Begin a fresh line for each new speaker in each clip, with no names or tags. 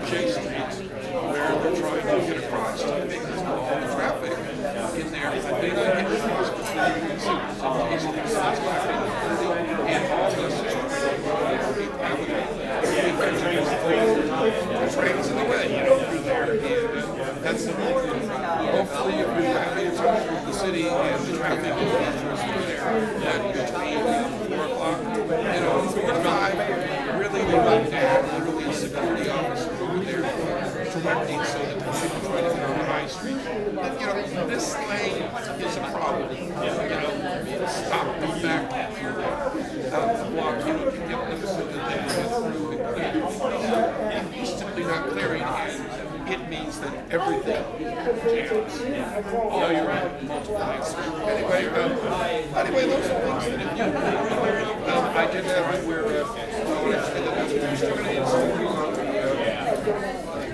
J Street, where they're trying to get across to make all the traffic in there. They not get across between J Street and August the train's in the way, through there, and that's the hopefully if we have the city and the traffic is through there, that between 4 o'clock, 4 to 5, really we want to have literally a security officer over there directing so that when people try to get on the high street, this lane is a problem. Stop them back out the block, to get them so that they can get through and it's simply not clearing, and it means that everything jams. Oh, you're right, multiple lanes. Anyway, those are things that if you I did that where we're starting to install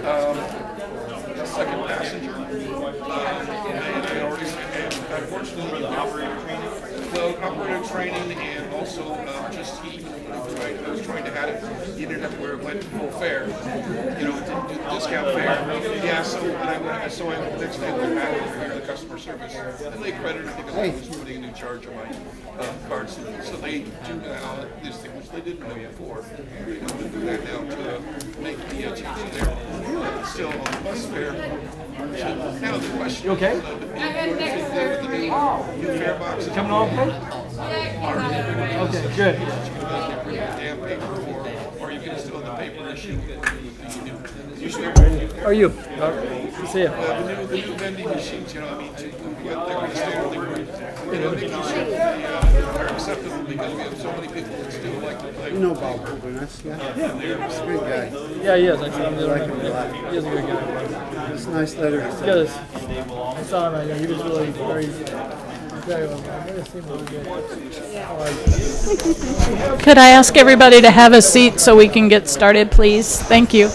on the second passenger. And I already said, unfortunately, the operator training and also just heat. I was trying to have it. He ended up where it went full fare. It didn't do the discount fare. Yeah, so I next day went back over here to the customer service, and they credited it because I was putting a new charge on my cards. So they do now this thing which they didn't do before. They do that now to make the change there. Still on the bus fare. Now the question.
You okay?
New fare boxes
coming off? Okay, good.
Damn paper, or you can still in the paper issue.
How are you? See ya.
The new vending machines, they're going to stay where they were. Making sure they're acceptable because we have so many people that still like to play.
You know Bob Holderness, yeah? He's a good guy.
Yeah, he is. I
like him a lot.
He is a good guy.
It's a nice letter.
I saw him. He was really very well.
Could I ask everybody to have a seat so we can get started, please? Thank you.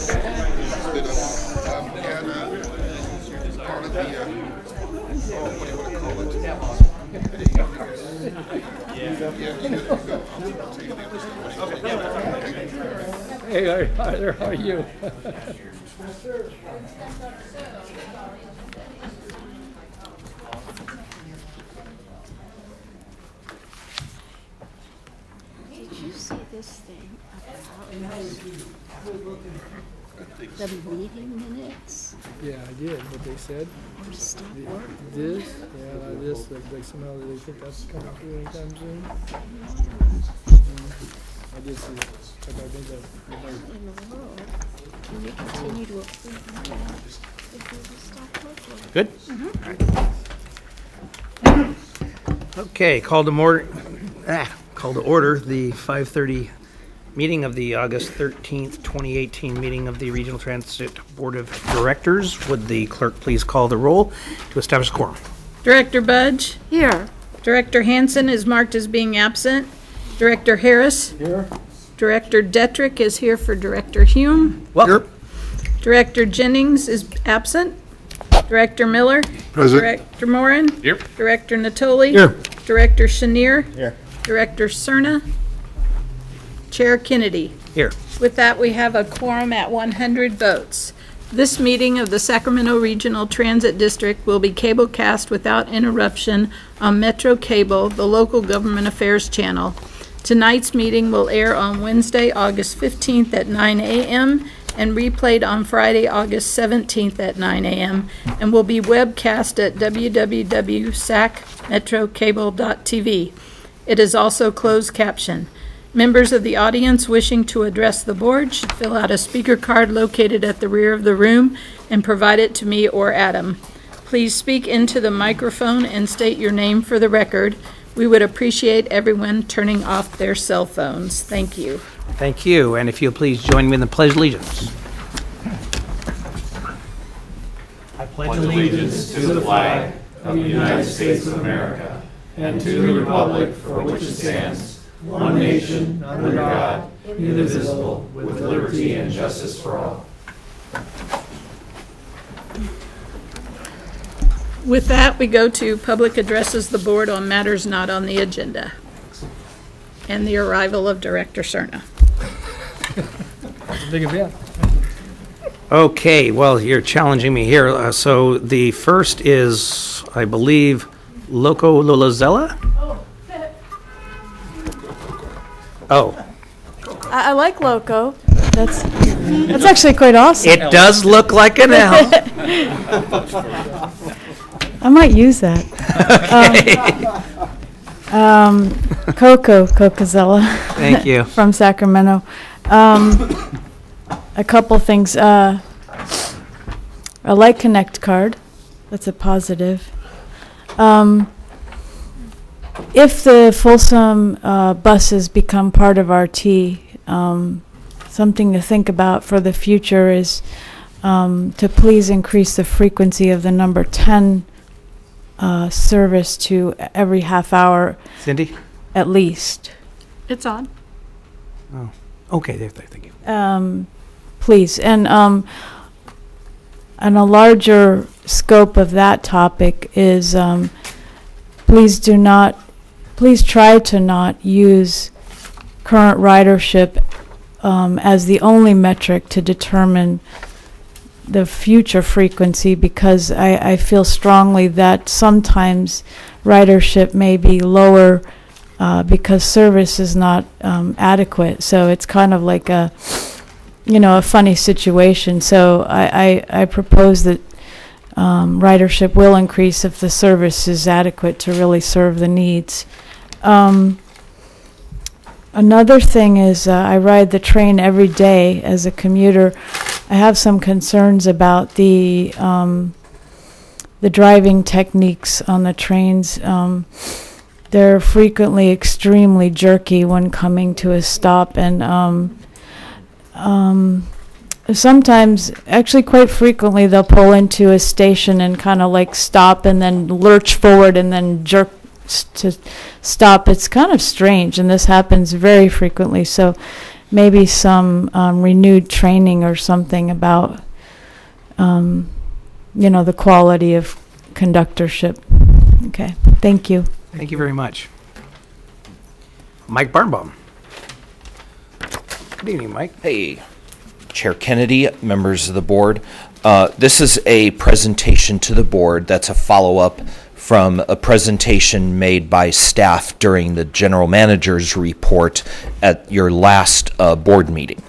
Hey, how are you?
Did you see this thing about the meeting minutes?
Yeah, I did. What they said.
Or stop work?
This? Yeah, this. Like somehow they think that's coming through anytime soon. I did see that. But I think that.
In the world, can we continue to approve minutes if we will stop work?
Good? All right. Okay, call to order the 5:30 meeting of the August 13th, 2018 meeting of the Regional Transit Board of Directors. Would the clerk please call the roll to establish quorum?
Director Budge?
Here.
Director Hansen is marked as being absent. Director Harris?
Here.
Director Detrick is here for Director Hume.
Welcome.
Director Jennings is absent. Director Miller?
Present.
Director Morin?
Here.
Director Natoli?
Here.
Director Chenier?
Here.
Director Cerna? Chair Kennedy.
Here.
With that, we have a quorum at 100 votes. This meeting of the Sacramento Regional Transit District will be cablecast without interruption on Metro Cable, the local government affairs channel. Tonight's meeting will air on Wednesday, August 15th at 9 a.m. and replayed on Friday, August 17th at 9 a.m. and will be webcast at www.sacmetrocable.tv. It is also closed caption. Members of the audience wishing to address the board should fill out a speaker card located at the rear of the room and provide it to me or Adam. Please speak into the microphone and state your name for the record. We would appreciate everyone turning off their cell phones. Thank you.
Thank you. And if you'll please join me in the Pledge of Allegiance.
I pledge allegiance to the flag of the United States of America and to the republic for which it stands, one nation, under God, indivisible, with liberty and justice for all.
With that, we go to public addresses the board on matters not on the agenda. And the arrival of Director Cerna.
That's a big event.
Okay, well, you're challenging me here. So the first is, I believe, Loco Lolazella? Oh,
I like Loco. That's actually quite awesome.
it does look like an L.
I might use that. Coco Cocozella.
Thank you.
From Sacramento. A couple things. I like Connect Card. That's a positive. If the Folsom buses become part of RT, something to think about for the future is to please increase the frequency of the number 10 service to every half hour
Cindy?
at least.
It's on.
Oh, okay, there, thank you.
Please. And on a larger scope of that topic is please try to not use current ridership as the only metric to determine the future frequency, because I feel strongly that sometimes ridership may be lower because service is not adequate. So it's kind of like a funny situation. So I propose that ridership will increase if the service is adequate to really serve the needs. Another thing is I ride the train every day as a commuter. I have some concerns about the driving techniques on the trains. They're frequently extremely jerky when coming to a stop, and sometimes, actually quite frequently, they'll pull into a station and kind of like stop and then lurch forward and then jerk to stop. It's kind of strange, and this happens very frequently. So maybe some renewed training or something about the quality of conductorship. Okay, thank you.
Thank you very much. Mike Barnbaum. Good evening, Mike.
Hey, Chair Kennedy, members of the board. This is a presentation to the board that's a follow-up from a presentation made by staff during the general manager's report at your last board meeting.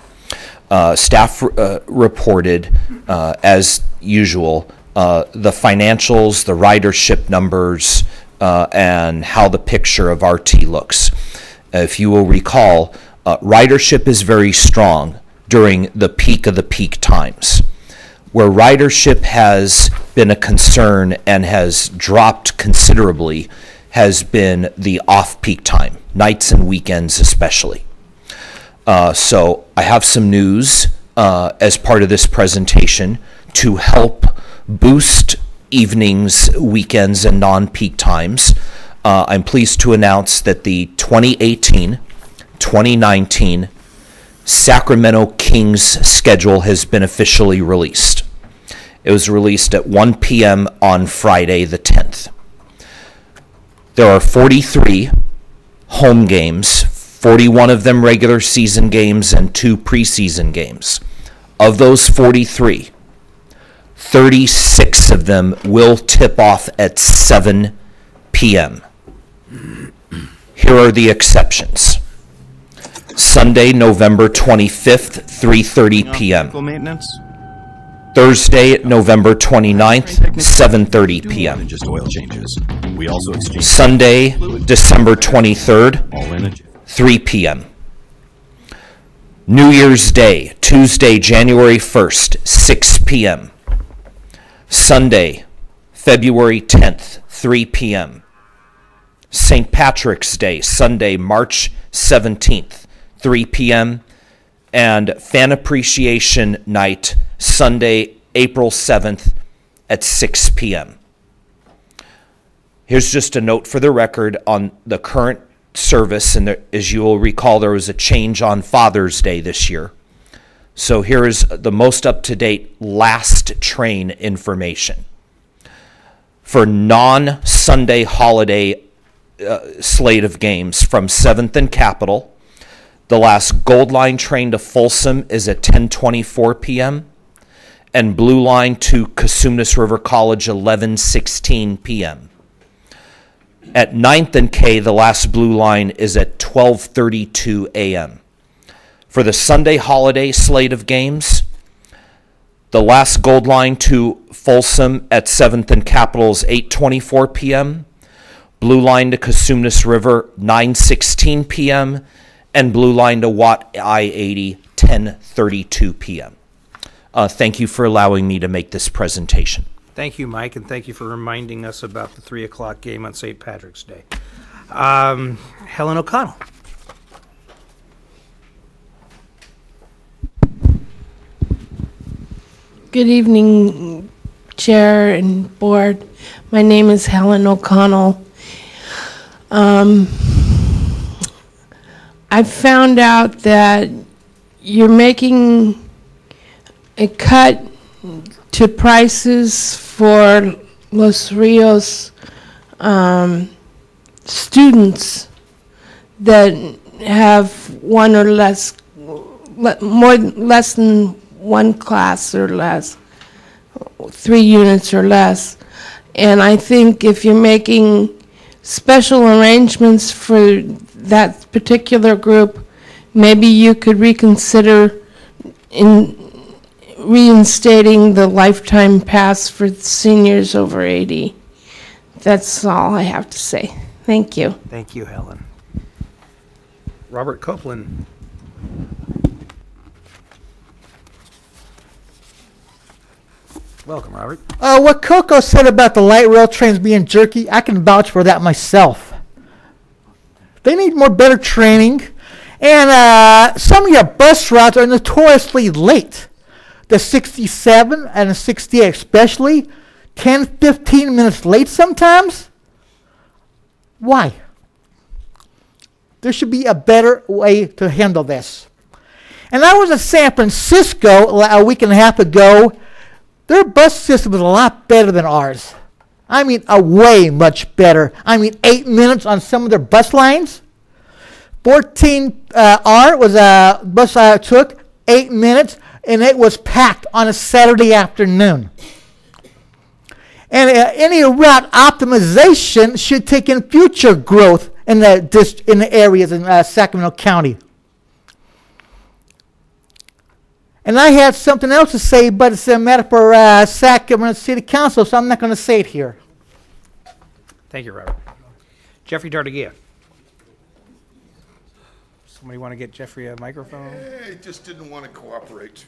Staff reported, as usual, the financials, the ridership numbers, and how the picture of RT looks. If you will recall, ridership is very strong during the peak of the peak times. Where ridership has been a concern and has dropped considerably has been the off-peak time, nights and weekends especially. So I have some news as part of this presentation to help boost evenings, weekends, and non-peak times. I'm pleased to announce that the 2018-2019 Sacramento Kings schedule has been officially released. It was released at 1 p.m. on Friday the 10th. There are 43 home games, 41 of them regular season games and 2 preseason games. Of those 43, 36 of them will tip off at 7 p.m. Here are the exceptions. Sunday, November 25th, 3:30 p.m. Thursday, November 29th, 7:30 p.m.
Just oil changes. We also exchange
Sunday, December 23rd, 3 p.m. New Year's Day, Tuesday, January 1st, 6 p.m. Sunday, February 10th, 3 p.m. St. Patrick's Day, Sunday, March 17th, 3 p.m. and Fan Appreciation Night, Sunday, April 7th at 6 p.m. Here's just a note for the record on the current service, and as you will recall, there was a change on Father's Day this year. So here is the most up-to-date last train information. For non-Sunday holiday slate of games from 7th and Capitol, the last Gold Line train to Folsom is at 10:24 p.m., and Blue Line to Cosumnes River College 11:16 p.m. At 9th and K, the last Blue Line is at 12:32 a.m. For the Sunday holiday slate of games, the last Gold Line to Folsom at 7th and Capitol is 8:24 p.m., Blue Line to Cosumnes River 9:16 p.m., and Blue Line to Watt I-80 10:32 p.m. Thank you for allowing me to make this presentation.
Thank you, Mike, and thank you for reminding us about the 3 o'clock game on St. Patrick's Day. Helen O'Connell.
Good evening, Chair and Board. My name is Helen O'Connell. I found out that you're making a cut to prices for Los Rios students that have one or less, less than one class or less, 3 units or less. And I think if you're making special arrangements for that particular group, maybe you could reconsider reinstating the lifetime pass for seniors over 80. That's all I have to say. Thank you.
Thank you, Helen. Robert Copeland. Welcome, Robert.
What Coco said about the light rail trains being jerky, I can vouch for that myself. They need better training. And some of your bus routes are notoriously late. The 67 and the 68 especially, 10, 15 minutes late sometimes. Why? There should be a better way to handle this. And I was in San Francisco a week and a half ago. Their bus system is a lot better than ours. I mean, way much better. I mean, 8 minutes on some of their bus lines. 14R was a bus I took, 8 minutes, and it was packed on a Saturday afternoon. And any route optimization should take in future growth in the areas in Sacramento County. And I had something else to say, but it's a matter for Sacramento City Council, so I'm not going to say it here.
Thank you, Robert. Jeffrey Tartagia. Somebody want to get Jeffrey a microphone?
Hey, just didn't want to cooperate.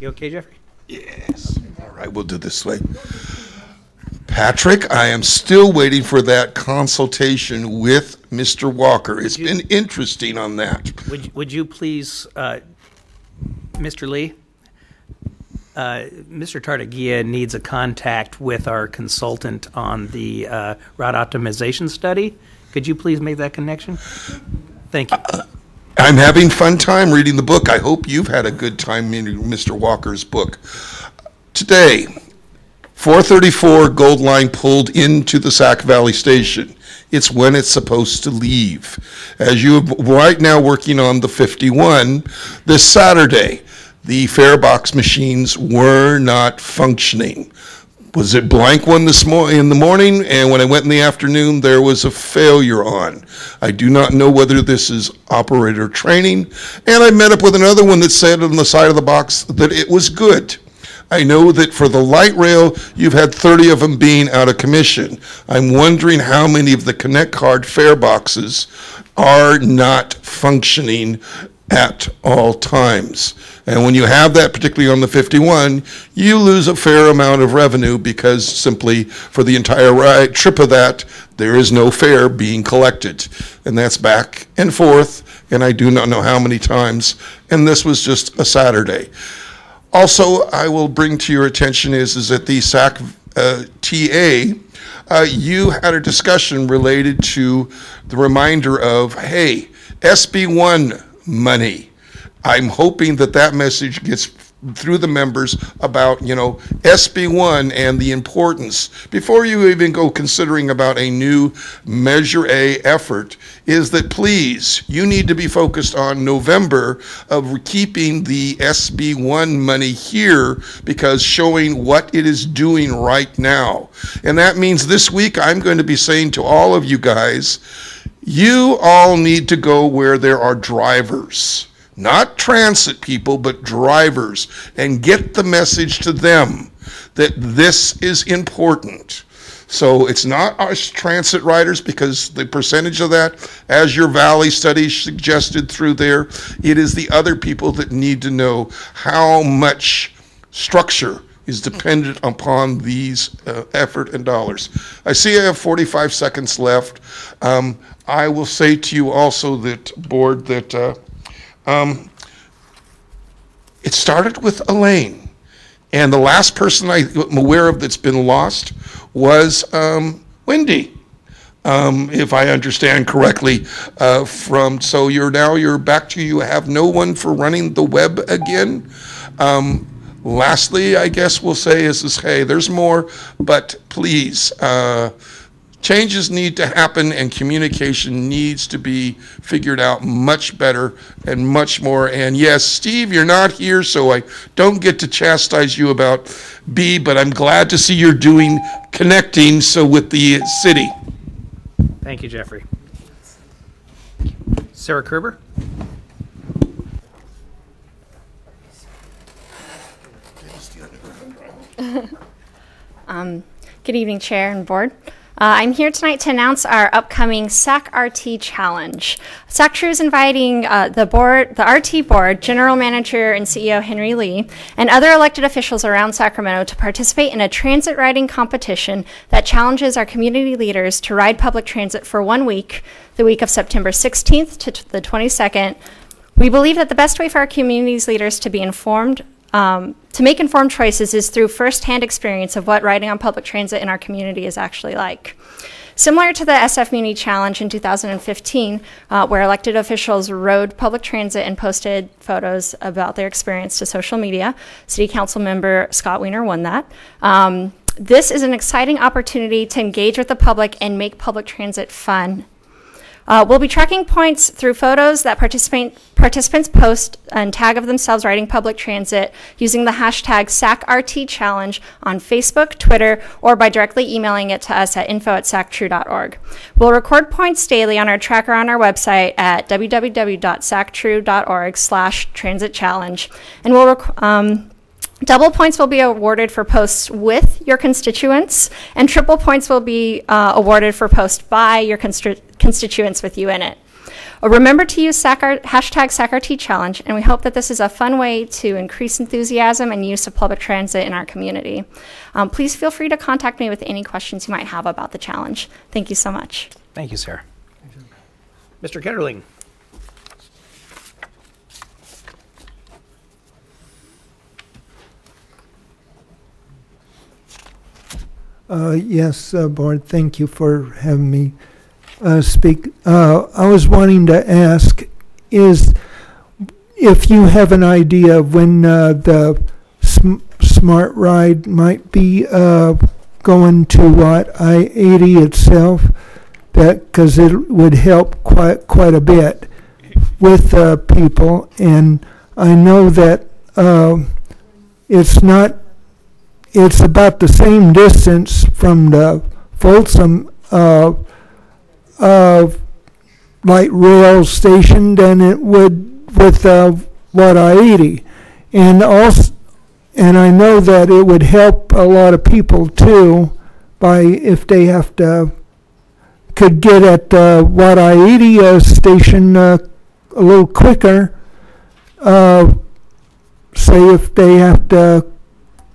You okay, Jeffrey?
Yes. All right, we'll do it this way. Patrick, I am still waiting for that consultation with Mr. Walker. It's been interesting on that.
Would you please, Mr. Lee? Mr. Tartagia needs a contact with our consultant on the route optimization study. Could you please make that connection? Thank you.
I'm having fun time reading the book. I hope you've had a good time reading Mr. Walker's book. Today, 434 Gold Line pulled into the Sac Valley Station. It's when it's supposed to leave. As you are right now working on the 51, this Saturday, the fare box machines were not functioning. Was it blank one in the morning, and when I went in the afternoon, there was a failure on. I do not know whether this is operator training, and I met up with another one that said on the side of the box that it was good. I know that for the light rail, you've had 30 of them being out of commission. I'm wondering how many of the Connect Card fare boxes are not functioning at all times. And when you have that, particularly on the 51, you lose a fair amount of revenue because simply for the entire trip of that, there is no fare being collected. And that's back and forth, and I do not know how many times. And this was just a Saturday. Also, I will bring to your attention is that the SAC TA, you had a discussion related to the reminder of, hey, SB1 money. I'm hoping that that message gets
through the members about, SB1 and the importance, before you even go considering about a new Measure A effort, is that please, you need to be focused on November of keeping the SB1 money here, because showing what it is doing right now. And that means this week I'm going to be saying to all of you guys, you all need to go where there are drivers. Not transit people, but drivers, and get the message to them that this is important. So it's not us transit riders, because the percentage of that, as your Valley study suggested through there, it is the other people that need to know how much structure is dependent upon these effort and dollars. I see I have 45 seconds left. I will say to you also that, board, that it started with Elaine, and the last person I'm aware of that's been lost was Wendy, if I understand correctly. So you're back to, you have no one for running the web again. Lastly, I guess we'll say is hey, there's more, but please, changes need to happen, and communication needs to be figured out much better and much more. And yes, Steve, you're not here, so I don't get to chastise you about B, but I'm glad to see you're doing connecting with the city.
Thank you, Jeffrey. Sarah Kerber?
Good evening, Chair and Board. I'm here tonight to announce our upcoming SAC RT Challenge. SAC True is inviting the RT Board, General Manager and CEO Henry Lee, and other elected officials around Sacramento to participate in a transit riding competition that challenges our community leaders to ride public transit for 1 week, the week of September 16th to the 22nd. We believe that the best way for our community's leaders to be informed, to make informed choices, is through firsthand experience of what riding on public transit in our community is actually like. Similar to the SF Muni Challenge in 2015, where elected officials rode public transit and posted photos about their experience to social media, City Council member Scott Wiener won that. This is an exciting opportunity to engage with the public and make public transit fun. We'll be tracking points through photos that participants post and tag of themselves riding public transit using the hashtag SacRTChallenge on Facebook, Twitter, or by directly emailing it to us at info@sactrue.org. We'll record points daily on our tracker on our website at www.sactrue.org/transitchallenge. And double points will be awarded for posts with your constituents, and triple points will be awarded for posts by your constituents with you in it. Remember to use hashtag SacRTChallenge, and we hope that this is a fun way to increase enthusiasm and use of public transit in our community. Please feel free to contact me with any questions you might have about the challenge. Thank you so much.
Thank you, Sarah. Mr. Ketterling.
Yes, Board, thank you for having me speak. I was wanting to ask if you have an idea of when the Smart Ride might be going to I-80 itself, because it would help quite a bit with people. And I know that it's about the same distance from the Folsom light rail station than it would with I-80, and I know that it would help a lot of people too, by if they could get at I-80 station a little quicker. Say if they have to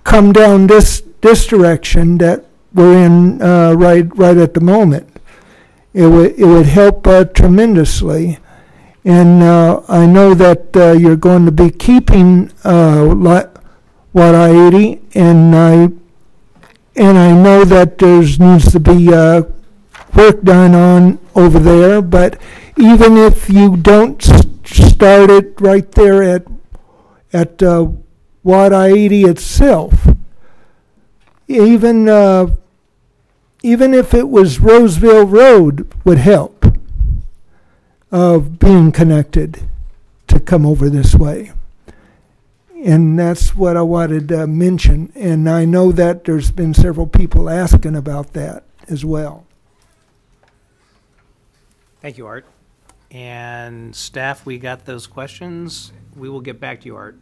come down this direction that we're in right at the moment, it would help tremendously. And I know that you're going to be keeping I-80, and I know that needs to be work done on over there. But even if you don't start it right there at Wat 80 itself. Even if it was Roseville Road would help of being connected to come over this way. And that's what I wanted to mention. And I know that there's been several people asking about that as well.
Thank you, Art. And staff, we got those questions. We will get back to you, Art.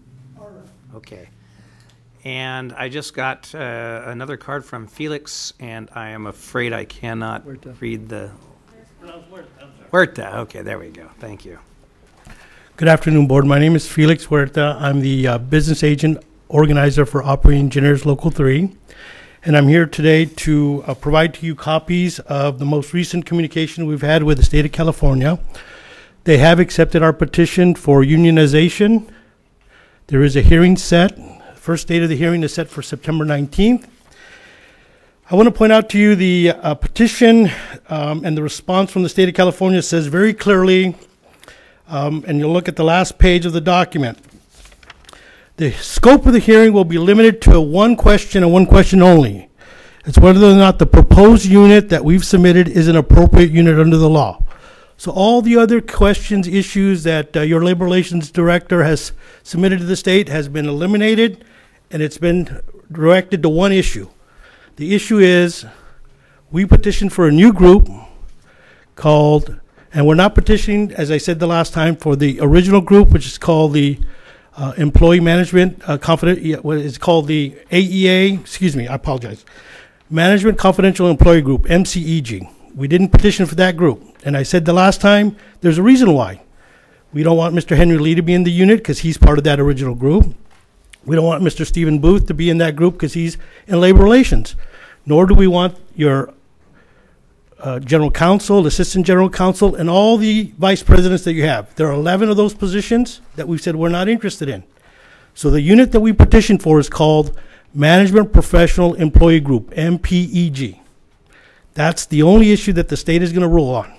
Okay. And I just got another card from Felix, and I am afraid I cannot read the... Huerta. Okay, there we go. Thank you.
Good afternoon, Board. My name is Felix Huerta. I'm the business agent organizer for Operating Engineers Local 3. And I'm here today to provide to you copies of the most recent communication we've had with the state of California. They have accepted our petition for unionization. There is a hearing set. First date of the hearing is set for September 19th. I want to point out to you the petition and the response from the state of California says very clearly, and you'll look at the last page of the document, the scope of the hearing will be limited to one question and one question only. It's whether or not the proposed unit that we've submitted is an appropriate unit under the law. So all the other questions, issues that your labor relations director has submitted to the state has been eliminated, and it's been directed to one issue. The issue is we petitioned for a new group called, and we're not petitioning, as I said the last time, for the original group, which is called the Employee Management what is called the AEA, excuse me, I apologize, Management Confidential Employee Group, MCEG. We didn't petition for that group. And I said the last time, there's a reason why. We don't want Mr. Henry Lee to be in the unit because he's part of that original group. We don't want Mr. Stephen Booth to be in that group because he's in labor relations. Nor do we want your general counsel, assistant general counsel, and all the vice presidents that you have. There are 11 of those positions that we've said we're not interested in. So the unit that we petitioned for is called Management Professional Employee Group, MPEG. That's the only issue that the state is going to rule on.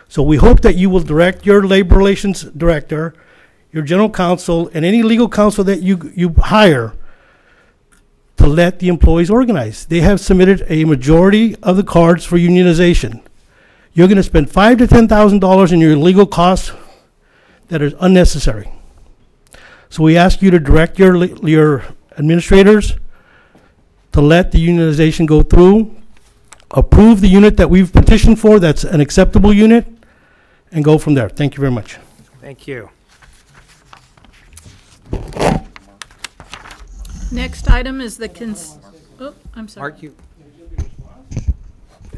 So we hope that you will direct your labor relations director, your general counsel, and any legal counsel that you hire to let the employees organize. They have submitted a majority of the cards for unionization. You're going to spend $5,000 to $10,000 in your legal costs that is unnecessary. So we ask you to direct your administrators to let the unionization go through, approve the unit that we've petitioned for, that's an acceptable unit, and go from there. Thank you very much.
Thank you.
Next item is the I'm sorry.
Mark, you.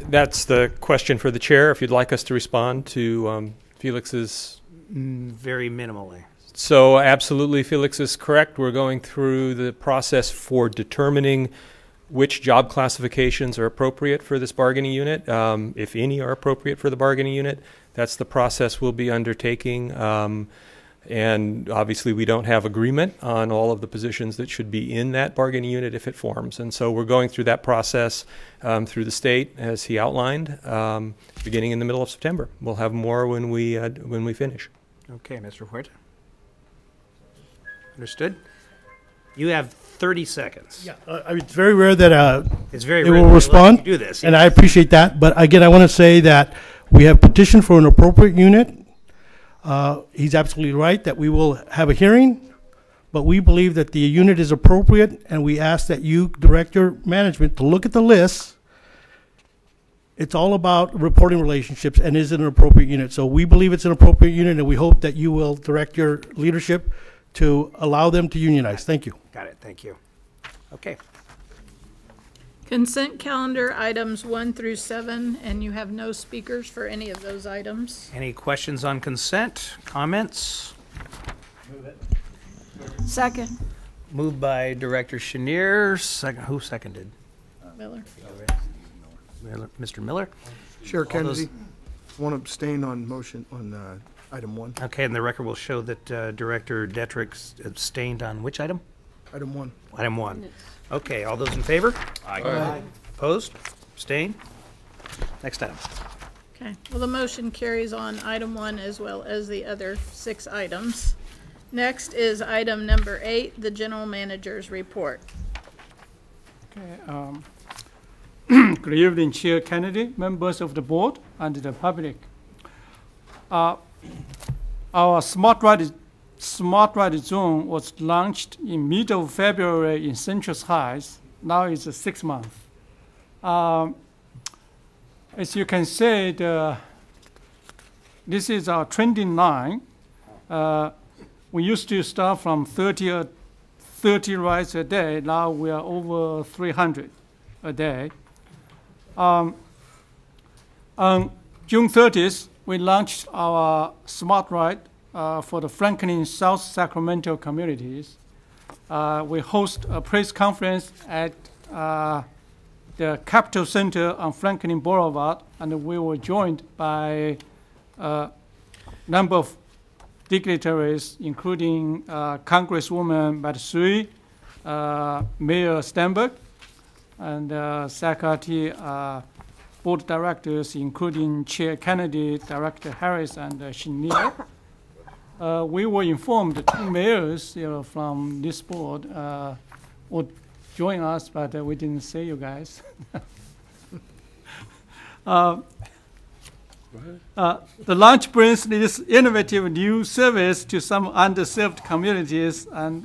That's the question for the chair, if you'd like us to respond to Felix's...
Very minimally.
So absolutely, Felix is correct. We're going through the process for determining which job classifications are appropriate for this bargaining unit, if any are appropriate for the bargaining unit. That's the process we'll be undertaking. And obviously we don't have agreement on all of the positions that should be in that bargaining unit if it forms. And so we're going through that process through the state, as he outlined, beginning in the middle of September. We'll have more when we finish.
Okay, Mr. Huerta. Understood? You have 30 seconds.
Yeah, it's very rare that
it's very
they
rare
will
that
respond,
you do this,
and
yes.
I appreciate that. But again, I want to say that we have petitioned for an appropriate unit. He's absolutely right that we will have a hearing, but we believe that the unit is appropriate, and we ask that you direct your management to look at the list. It's all about reporting relationships and is it an appropriate unit. So we believe it's an appropriate unit, and we hope that you will direct your leadership to allow them to unionize. Thank you.
Got it. Thank you. Okay.
Consent calendar items 1 through 7, and you have no speakers for any of those items.
Any questions on consent? Comments?
Move it. Second.
Moved by Director Chenier. Second. Who seconded?
Miller.
Mr. Miller?
Chair Kennedy, want to abstain on motion on item 1.
Okay, and the record will show that Director Detrick abstained on which item?
Item 1.
Item 1. Okay, all those in favor?
Aye.
Opposed? Abstain? Next item.
Okay, well, the motion carries on item 1 as well as the other 6 items. Next is item number 8, the general manager's report.
Okay. Good evening, Chair Kennedy, members of the board, and the public. Our Smart Ride Zone was launched in middle of February in Central Heights. Now it's 6 months. As you can see, this is our trending line. We used to start from 30 rides a day. Now we are over 300 a day. On June 30th, we launched our Smart Ride for the Franklin South Sacramento communities. We host a press conference at the Capitol Center on Franklin Boulevard, and we were joined by a number of dignitaries, including Congresswoman Matsui, Mayor Stenberg, and SAC-RT board directors, including Chair Kennedy, Director Harris, and Shinil. We were informed that 2 mayors from this board would join us, but we didn't see you guys. The launch brings this innovative new service to some underserved communities, and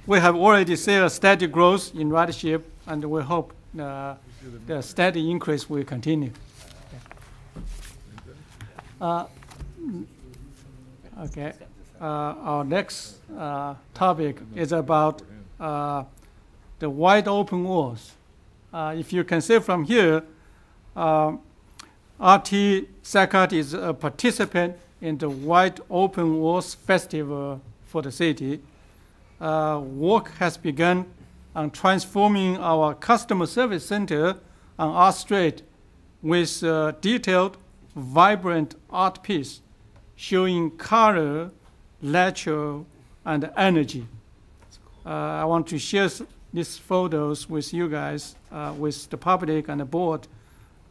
we have already seen a steady growth in ridership, and we hope the steady increase will continue. Okay. Our next topic is about the wide open walls. If you can see from here, SAC-RT is a participant in the Wide Open Walls Festival for the city. Work has begun on transforming our customer service center on Art Street with a detailed, vibrant art piece showing color, nature, and energy. I want to share these photos with you guys, with the public and the board,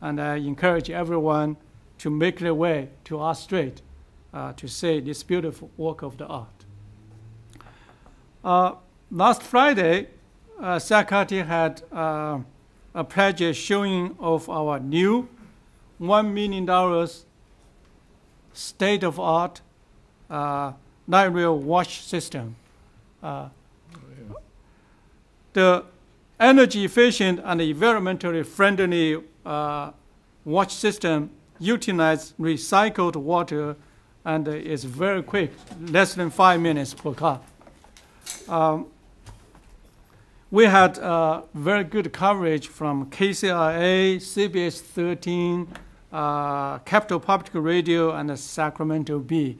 and I encourage everyone to make their way to Art Street to see this beautiful work of the art. Last Friday, SAC-RT had a project showing of our new $1 million state-of-art light rail wash system. The energy efficient and environmentally friendly wash system utilizes recycled water and is very quick, less than 5 minutes per car. We had very good coverage from KCRA, CBS 13, Capital Public Radio, and the Sacramento Bee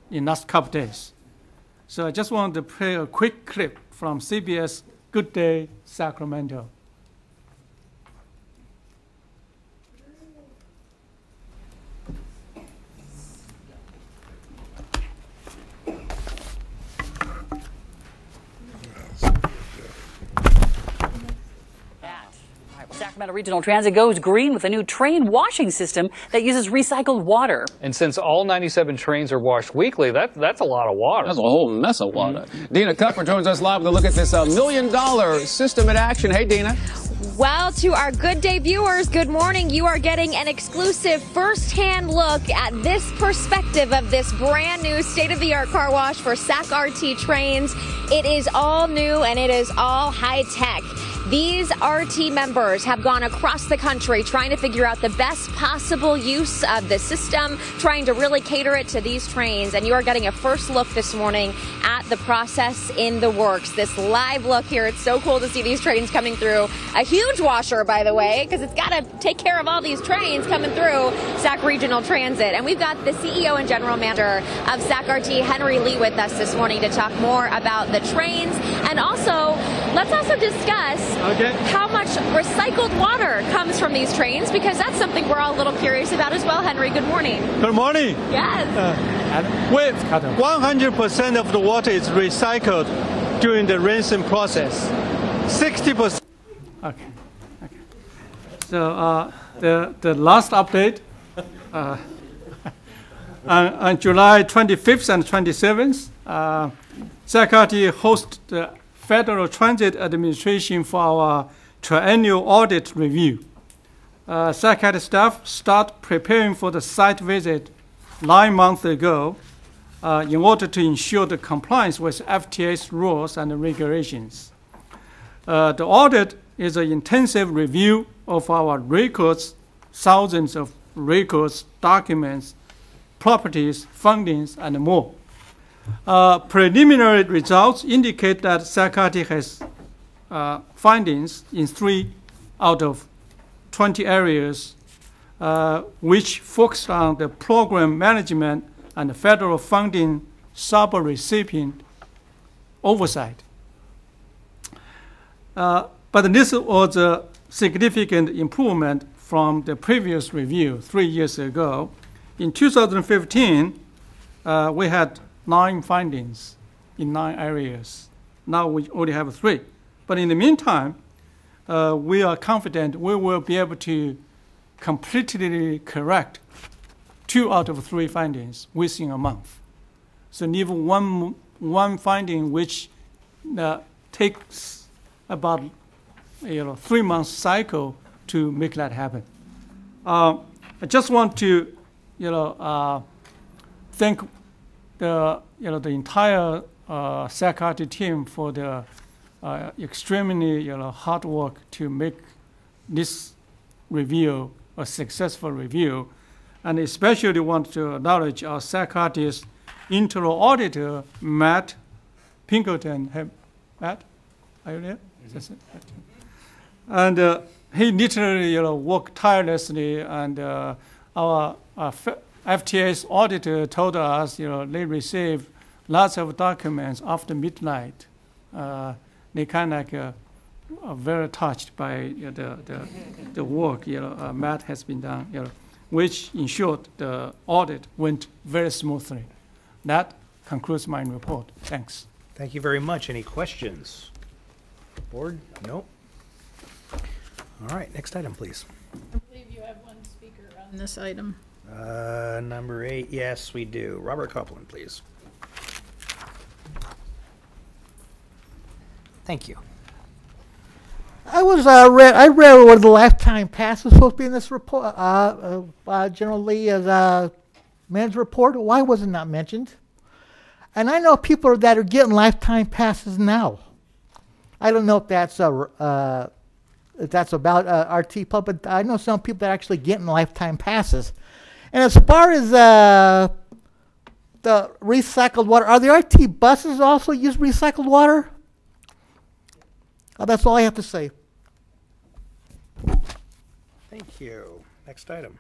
in last couple days. So I just wanted to play a quick clip from CBS Good Day Sacramento.
Sacramento Regional Transit goes green with a new train washing system that uses recycled water.
And since all 97 trains are washed weekly, that's a lot of water.
That's a whole mess of water. Dina Kupfer joins us live with a look at this $1 million system in action. Hey, Dina.
Well, to our Good Day viewers, good morning. You are getting an exclusive first-hand look at this perspective of this brand new state-of-the-art car wash for SAC-RT trains. It is all new and it is all high-tech. These RT members have gone across the country trying to figure out the best possible use of the system, trying to really cater it to these trains. And you are getting a first look this morning at the process in the works. This live look here, it's so cool to see these trains coming through. A huge washer, by the way, because it's got to take care of all these trains coming through Sac Regional Transit. And we've got the CEO and General Manager of SAC-RT, Henry Lee, with us this morning to talk more about the trains. And also, let's also discuss how much recycled water comes from these trains, because that's something we're all a little curious about as well. Henry, good morning.
Good morning.
Yes.
100% of the water is recycled during the rinsing process. 60%. Okay. So the last update, On July 25th and 27th, SAC-RT hosted the Federal Transit Administration for our triennial audit review. SAC-RT staff start preparing for the site visit 9 months ago in order to ensure the compliance with FTA's rules and regulations. The audit is an intensive review of our records, thousands of records, documents, properties, fundings, and more. Preliminary results indicate that SAC-RT has findings in 3 out of 20 areas, which focus on the program management and the federal funding sub-recipient oversight. But this was a significant improvement from the previous review 3 years ago. In 2015, we had 9 findings in 9 areas. Now we only have 3. But in the meantime, we are confident we will be able to completely correct 2 out of 3 findings within a month. So leave one finding which takes about 3 months cycle to make that happen. I just want to thank the entire SAC-RT team for the extremely hard work to make this review a successful review, and especially want to acknowledge our SAC-RT's internal auditor, Matt Pinkerton. Hey, Matt, are you there? Yes. And he literally worked tirelessly, and our FTA's auditor told us they received lots of documents after midnight. They kind of are very touched by the work Matt has been done, which ensured the audit went very smoothly. That concludes my report. Thanks.
Thank you very much. Any questions? Board? No? All right, next item, please.
I believe you have one speaker on this item.
Number 8, yes, we do. Robert Copeland, please. Thank you.
I read what the lifetime pass was supposed to be in this report. General Lee as manager report. Why was it not mentioned? And I know people that are getting lifetime passes now. I don't know if that's about RT Pub, but I know some people that are actually getting lifetime passes. And as far as the recycled water, are the RT buses also use recycled water? That's all I have to say.
Thank you. Next item.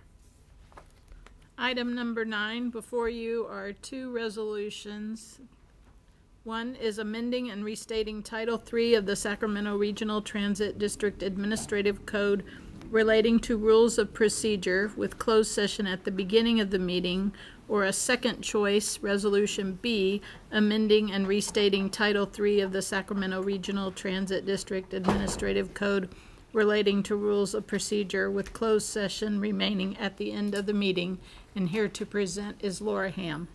Item number 9, before you are 2 resolutions. One is amending and restating Title III of the Sacramento Regional Transit District Administrative Code relating to rules of procedure with closed session at the beginning of the meeting, or a second choice, Resolution B, amending and restating Title III of the Sacramento Regional Transit District Administrative Code relating to rules of procedure with closed session remaining at the end of the meeting. And here to present is Laura Ham.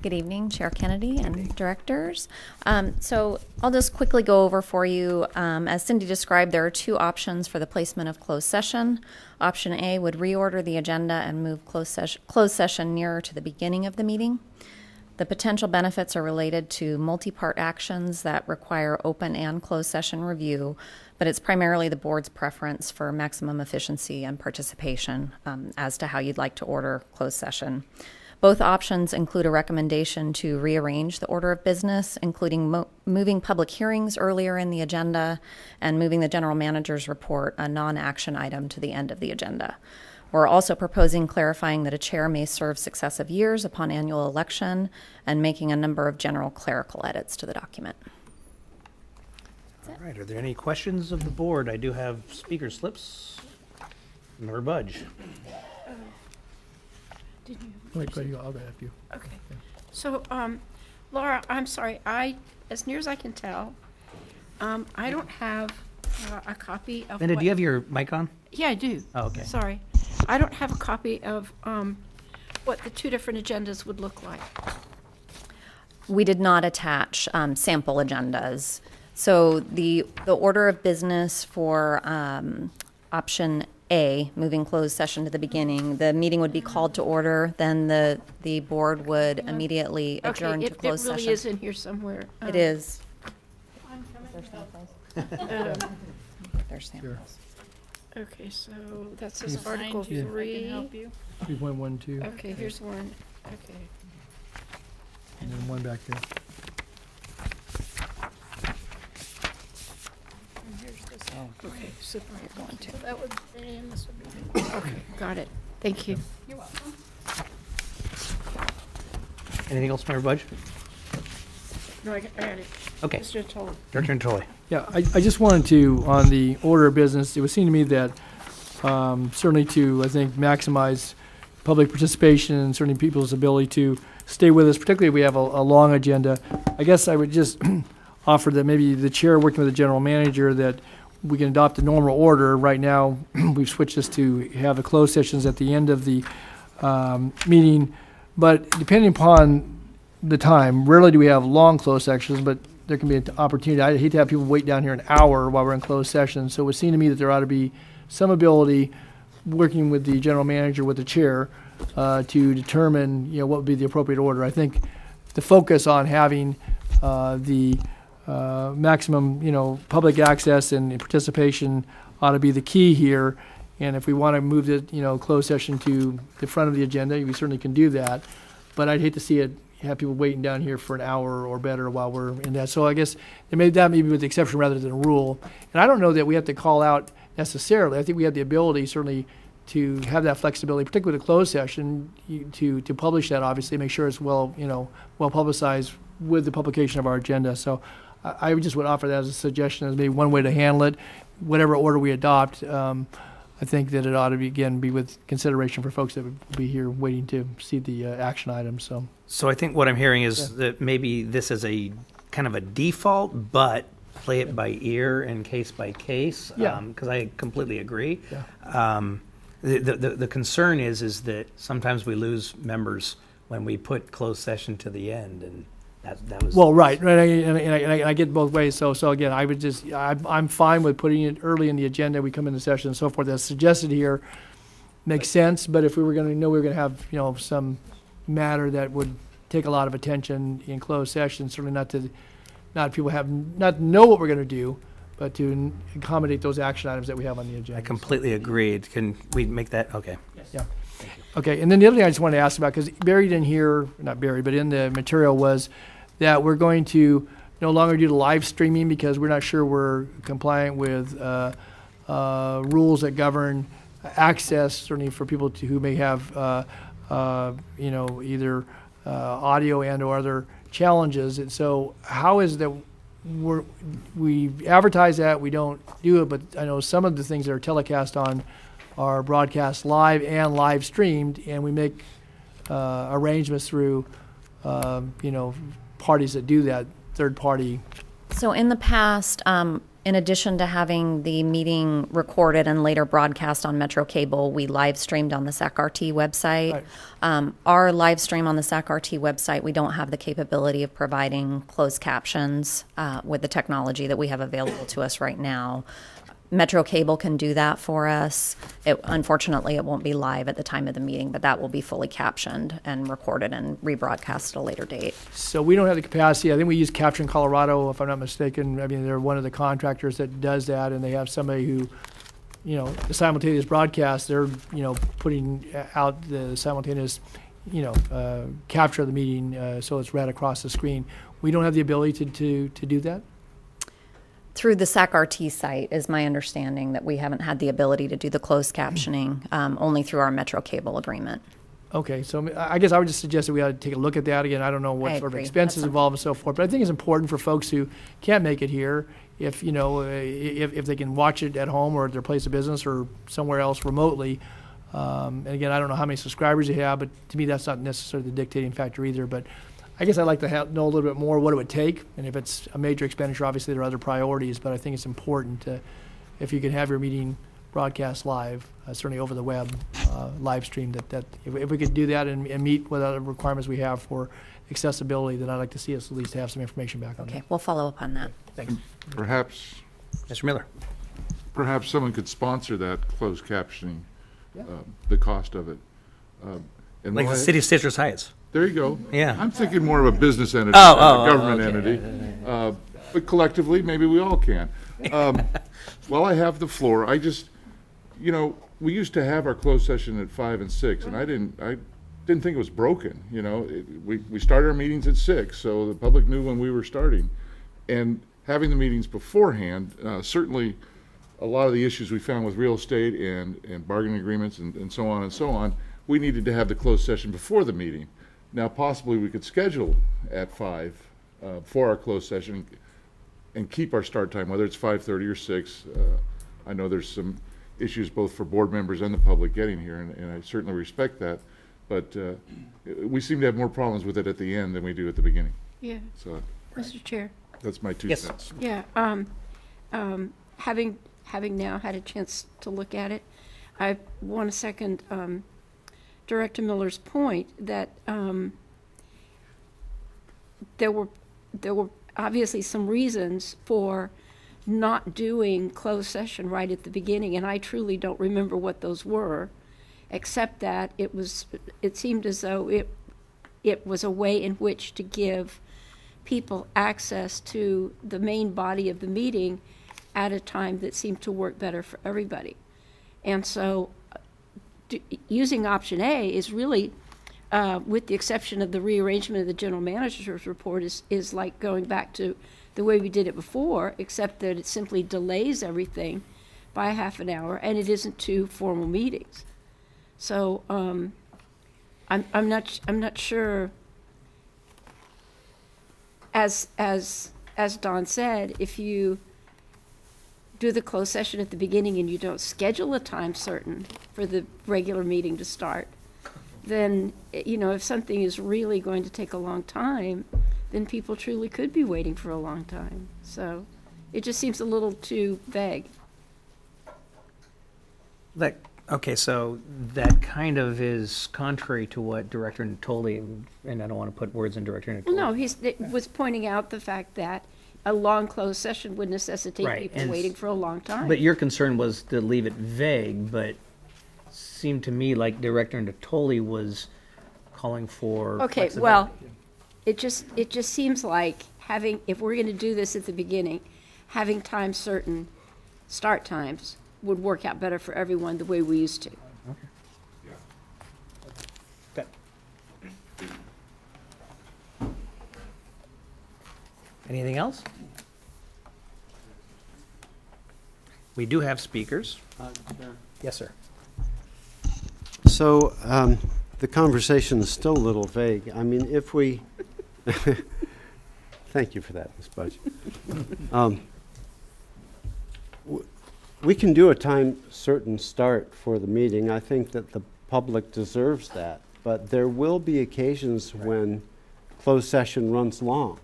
Good evening, Chair Kennedy and directors. So I'll just quickly go over for you. As Cindy described, there are 2 options for the placement of closed session. Option A would reorder the agenda and move closed session nearer to the beginning of the meeting. The potential benefits are related to multi-part actions that require open and closed session review, but it's primarily the board's preference for maximum efficiency and participation as to how you'd like to order closed session. Both options include a recommendation to rearrange the order of business, including moving public hearings earlier in the agenda and moving the general manager's report, a non-action item, to the end of the agenda. We're also proposing clarifying that a chair may serve successive years upon annual election and making a number of general clerical edits to the document.
All right, are there any questions of the board? I do have speaker slips. Member Budge.
Wait, I'll have you.
Okay. So, Laura, I'm sorry. As near as I can tell, I don't have a copy of.
Linda, do you have your mic on?
Yeah, I do.
Oh, okay.
Sorry, I don't have a copy of what the two different agendas would look like.
We did not attach sample agendas. So the order of business for option A, moving closed session to the beginning, the meeting would be called to order, then the board would immediately adjourn to closed session.
It really is in here somewhere.
It is.
There's samples. Okay, so that's just Article 3.
3.12.
Okay, here's one. Okay.
And then one back there.
Okay, super. So that would be, and this would be. Okay, got it. Thank you. You're welcome.
Anything else from everybody?
No, I got it.
Okay.
Mr. Tolle.
Director Tolle.
Yeah, I just wanted to, on the order of business, it would seem to me that certainly to, I think, maximize public participation and certainly people's ability to stay with us, particularly if we have a long agenda. I guess I would just offer that maybe the chair working with the general manager that we can adopt the normal order. Right now, we've switched this to have the closed sessions at the end of the meeting, but depending upon the time, rarely do we have long closed sections, but there can be an opportunity. I hate to have people wait down here an hour while we're in closed session, so it would seem to me that there ought to be some ability, working with the general manager, with the chair, to determine, what would be the appropriate order. I think the focus on having the maximum, public access and participation ought to be the key here. And if we want to move the, closed session to the front of the agenda, we certainly can do that. But I'd hate to see it have people waiting down here for an hour or better while we're in that. So I guess that may be with the exception rather than a rule. And I don't know that we have to call out necessarily. I think we have the ability certainly to have that flexibility, particularly with a closed session, to publish that, obviously, make sure it's well publicized with the publication of our agenda. So I just would offer that as a suggestion as maybe one way to handle it. Whatever order we adopt, I think that it ought to be with consideration for folks that would be here waiting to see the action items.
So I think what I'm hearing is that maybe this is a kind of a default, but play it by ear and case by case.
Yeah.
Because I completely agree.
Yeah.
The concern is that sometimes we lose members when we put closed session to the end, and that was
right, and I get both ways. So again, I would I'm fine with putting it early in the agenda. We come into session and so forth. As suggested here, makes sense. But if we were going to know we were going to have some matter that would take a lot of attention in closed session, certainly not people not know what we're going to do, but to accommodate those action items that we have on the agenda.
I completely agreed. Can we make that? Okay.
Yes. Yeah. Okay, and then the other thing I just wanted to ask about, because buried in here, not buried, but in the material was that we're going to no longer do the live streaming because we're not sure we're compliant with rules that govern access, certainly for people who may have, either audio and or other challenges. And so how is it that we advertise that, we don't do it, but I know some of the things that are telecast on are broadcast live and live streamed, and we make arrangements through, parties that do that, third party.
So in the past, in addition to having the meeting recorded and later broadcast on Metro Cable, we live streamed on the SAC-RT website. Right. Our live stream on the SAC-RT website, we don't have the capability of providing closed captions with the technology that we have available to us right now. Metro Cable can do that for us. Unfortunately, it won't be live at the time of the meeting, but that will be fully captioned and recorded and rebroadcast at a later date.
So we don't have the capacity. I think we use Capture in Colorado, if I'm not mistaken. I mean, they're one of the contractors that does that, and they have somebody who, the simultaneous broadcast, they're, putting out the simultaneous, capture of the meeting so it's read across the screen. We don't have the ability to do that?
Through the SAC-RT site is my understanding that we haven't had the ability to do the closed captioning, only through our Metro Cable agreement.
Okay, so I guess I would just suggest that we ought to take a look at that. Again, I don't know what sort of expenses involved and so forth, but I think it's important for folks who can't make it here, if they can watch it at home or at their place of business or somewhere else remotely. And again, I don't know how many subscribers you have, but to me that's not necessarily the dictating factor either. But I guess I'd like to know a little bit more what it would take, and if it's a major expenditure, obviously there are other priorities, but I think it's important if you can have your meeting broadcast live, certainly over the web, live stream. That if we could do that and meet what other requirements we have for accessibility, then I'd like to see us at least have some information back on that.
Okay, we'll follow up on that.
Thanks.
Perhaps,
Mr. Miller.
Perhaps someone could sponsor that closed captioning, the cost of it. And
Like the city of Citrus Heights.
There you go.
Yeah.
I'm thinking more of a business entity,
Oh,
than a government
okay.
entity. But collectively, maybe we all can. While I have the floor, I just, we used to have our closed session at 5 and 6, and I didn't think it was broken. We started our meetings at 6, so the public knew when we were starting. And having the meetings beforehand, certainly a lot of the issues we found with real estate and bargaining agreements and so on, we needed to have the closed session before the meeting. Now, possibly we could schedule at 5 for our closed session and keep our start time, whether it's 5:30 or 6. I know there's some issues both for board members and the public getting here, and I certainly respect that. But we seem to have more problems with it at the end than we do at the beginning.
Yeah.
So,
Mr. Chair.
that's my 2 cents.
Yeah. Having now had a chance to look at it, I want to second Director Miller's point that there were obviously some reasons for not doing closed session right at the beginning, and I truly don't remember what those were, except that it seemed as though it was a way in which to give people access to the main body of the meeting at a time that seemed to work better for everybody. And so using option A is really, with the exception of the rearrangement of the general manager's report, is like going back to the way we did it before, except that it simply delays everything by a half an hour, and it isn't 2 formal meetings. So I'm not sure. As Don said, if you do the closed session at the beginning and you don't schedule a time certain for the regular meeting to start, then, if something is really going to take a long time, then people truly could be waiting for a long time. So it just seems a little too vague.
Okay, so that kind of is contrary to what Director Natoli, and I don't want to put words in Director Natoli.
Well, no, he was pointing out the fact that a long closed session would necessitate people waiting for a long time.
But your concern was to leave it vague, but seemed to me like Director Natoli was calling for
Okay,
flexibility.
well, it just seems like if we're going to do this at the beginning, having time certain start times would work out better for everyone the way we used to.
Okay. Anything else? We do have speakers. Yes, sir.
So the conversation is still a little vague. I mean, if we thank you for that, Ms. Budge. We can do a time certain start for the meeting. I think that the public deserves that. But there will be occasions when closed session runs long.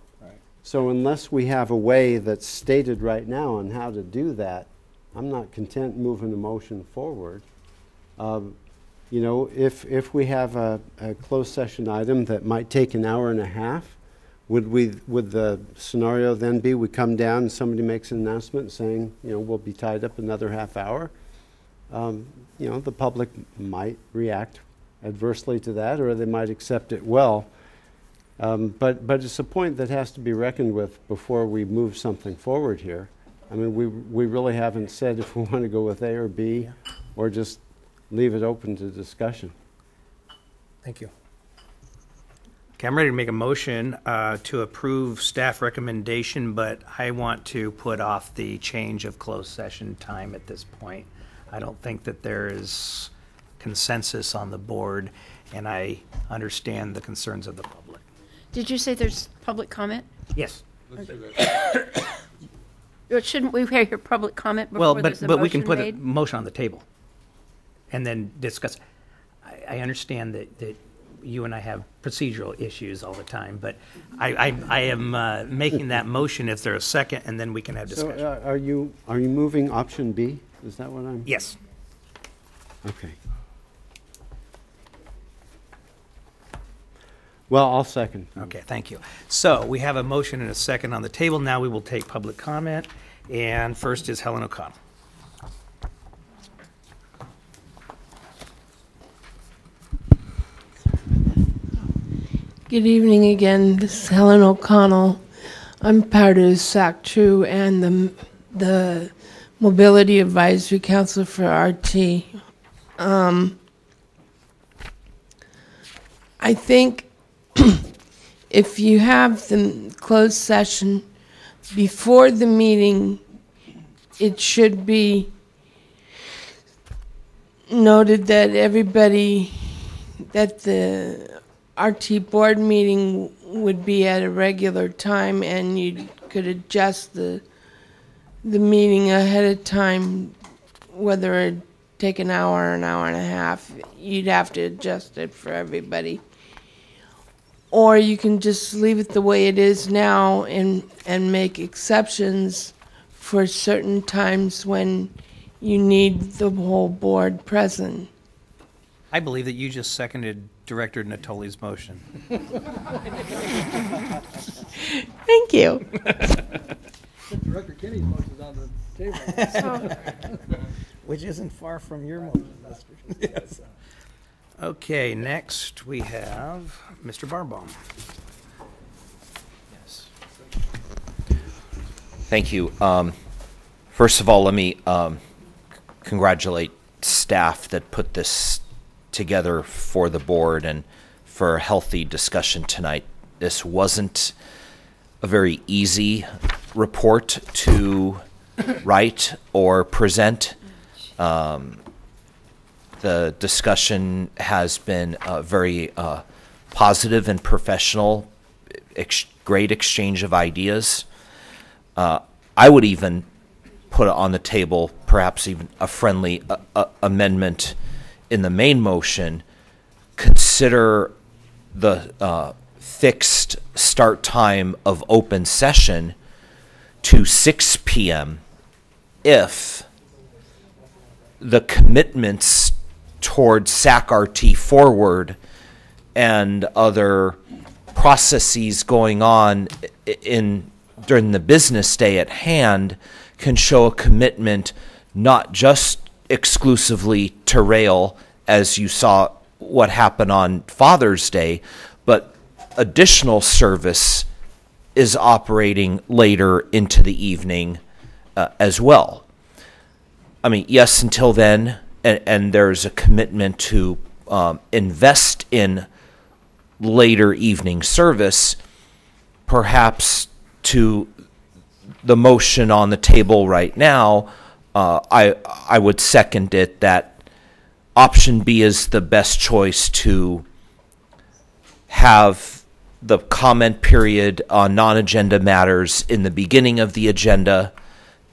So unless we have a way that's stated right now on how to do that, I'm not content moving the motion forward. If we have a closed session item that might take an hour and a half, would the scenario then be we come down and somebody makes an announcement saying, we'll be tied up another half hour? The public might react adversely to that, or they might accept it well. But it's a point that has to be reckoned with before we move something forward here. I mean, we really haven't said if we want to go with A or B, or just leave it open to discussion.
Thank you. Okay, I'm ready to make a motion to approve staff recommendation, but I want to put off the change of closed session time at this point. I don't think that there is consensus on the board, and I understand the concerns of the public.
Did you say there's public comment?
Yes.
Let's do that. Shouldn't we hear your public comment before there's a
but we can
motion
put
made?
a motion on the table and then discuss. I understand that you and I have procedural issues all the time, but I am making that motion if there's a second, and then we can have discussion.
So are you moving option B? Is that what I'm?
Yes.
Okay. Well, I'll second.
Okay, thank you. So we have a motion and a second on the table. Now we will take public comment. And first is Helen O'Connell.
Good evening again. This is Helen O'Connell. I'm part of SAC-TRU and the Mobility Advisory Council for RT. I think if you have the closed session before the meeting, it should be noted that that the RT board meeting would be at a regular time, and you could adjust the meeting ahead of time, whether it take an hour or an hour and a half. You'd have to adjust it for everybody. Or you can just leave it the way it is now and make exceptions for certain times when you need the whole board present.
I believe that you just seconded Director Natoli's motion.
Thank you.
Director Kenny's motion is on the table.
Which isn't far from your motion, Mr. Yes. Okay, next we have Mr. Barbaum.
Yes. Thank you. First of all, let me congratulate staff that put this together for the board and for a healthy discussion tonight. This wasn't a very easy report to write or present. The discussion has been very positive and professional, great exchange of ideas. I would even put on the table perhaps even a friendly amendment in the main motion. Consider the fixed start time of open session to 6 p.m. if the commitments towards SAC-RT Forward and other processes going on during the business day at hand can show a commitment not just exclusively to rail, as you saw what happened on Father's Day, but additional service is operating later into the evening as well. I mean, yes, until then, and there's a commitment to invest in later evening service, perhaps to the motion on the table right now, I would second it that option B is the best choice to have the comment period on non-agenda matters in the beginning of the agenda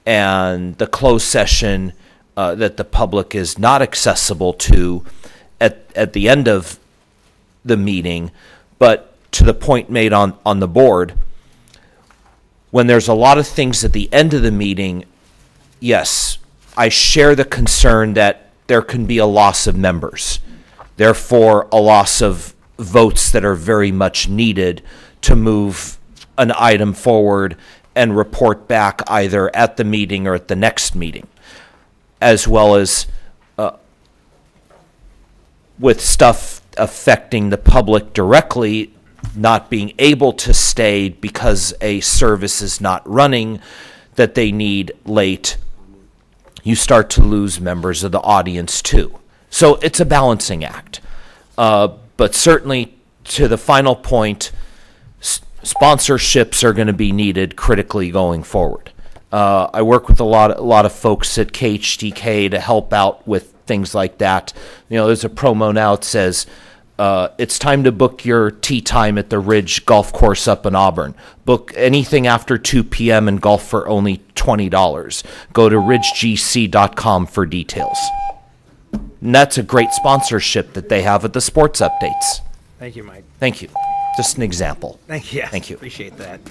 and the closed session that the public is not accessible to at the end of the meeting. But to the point made on the board, when there's a lot of things at the end of the meeting, yes, I share the concern that there can be a loss of members, therefore a loss of votes that are very much needed to move an item forward and report back either at the meeting or at the next meeting, as well as with stuff affecting the public directly not being able to stay because a service is not running that they need late, you start to lose members of the audience too. So it's a balancing act. But certainly to the final point, sponsorships are going to be needed critically going forward. I work with a lot of folks at KHTK to help out with things like that. You know, there's a promo now that says, it's time to book your tee time at the Ridge Golf Course up in Auburn. Book anything after 2 p.m. and golf for only $20. Go to ridgegc.com for details. And that's a great sponsorship that they have at the sports updates.
Thank you, Mike.
Thank you. Just an example.
Thank you.
Thank you.
Appreciate that.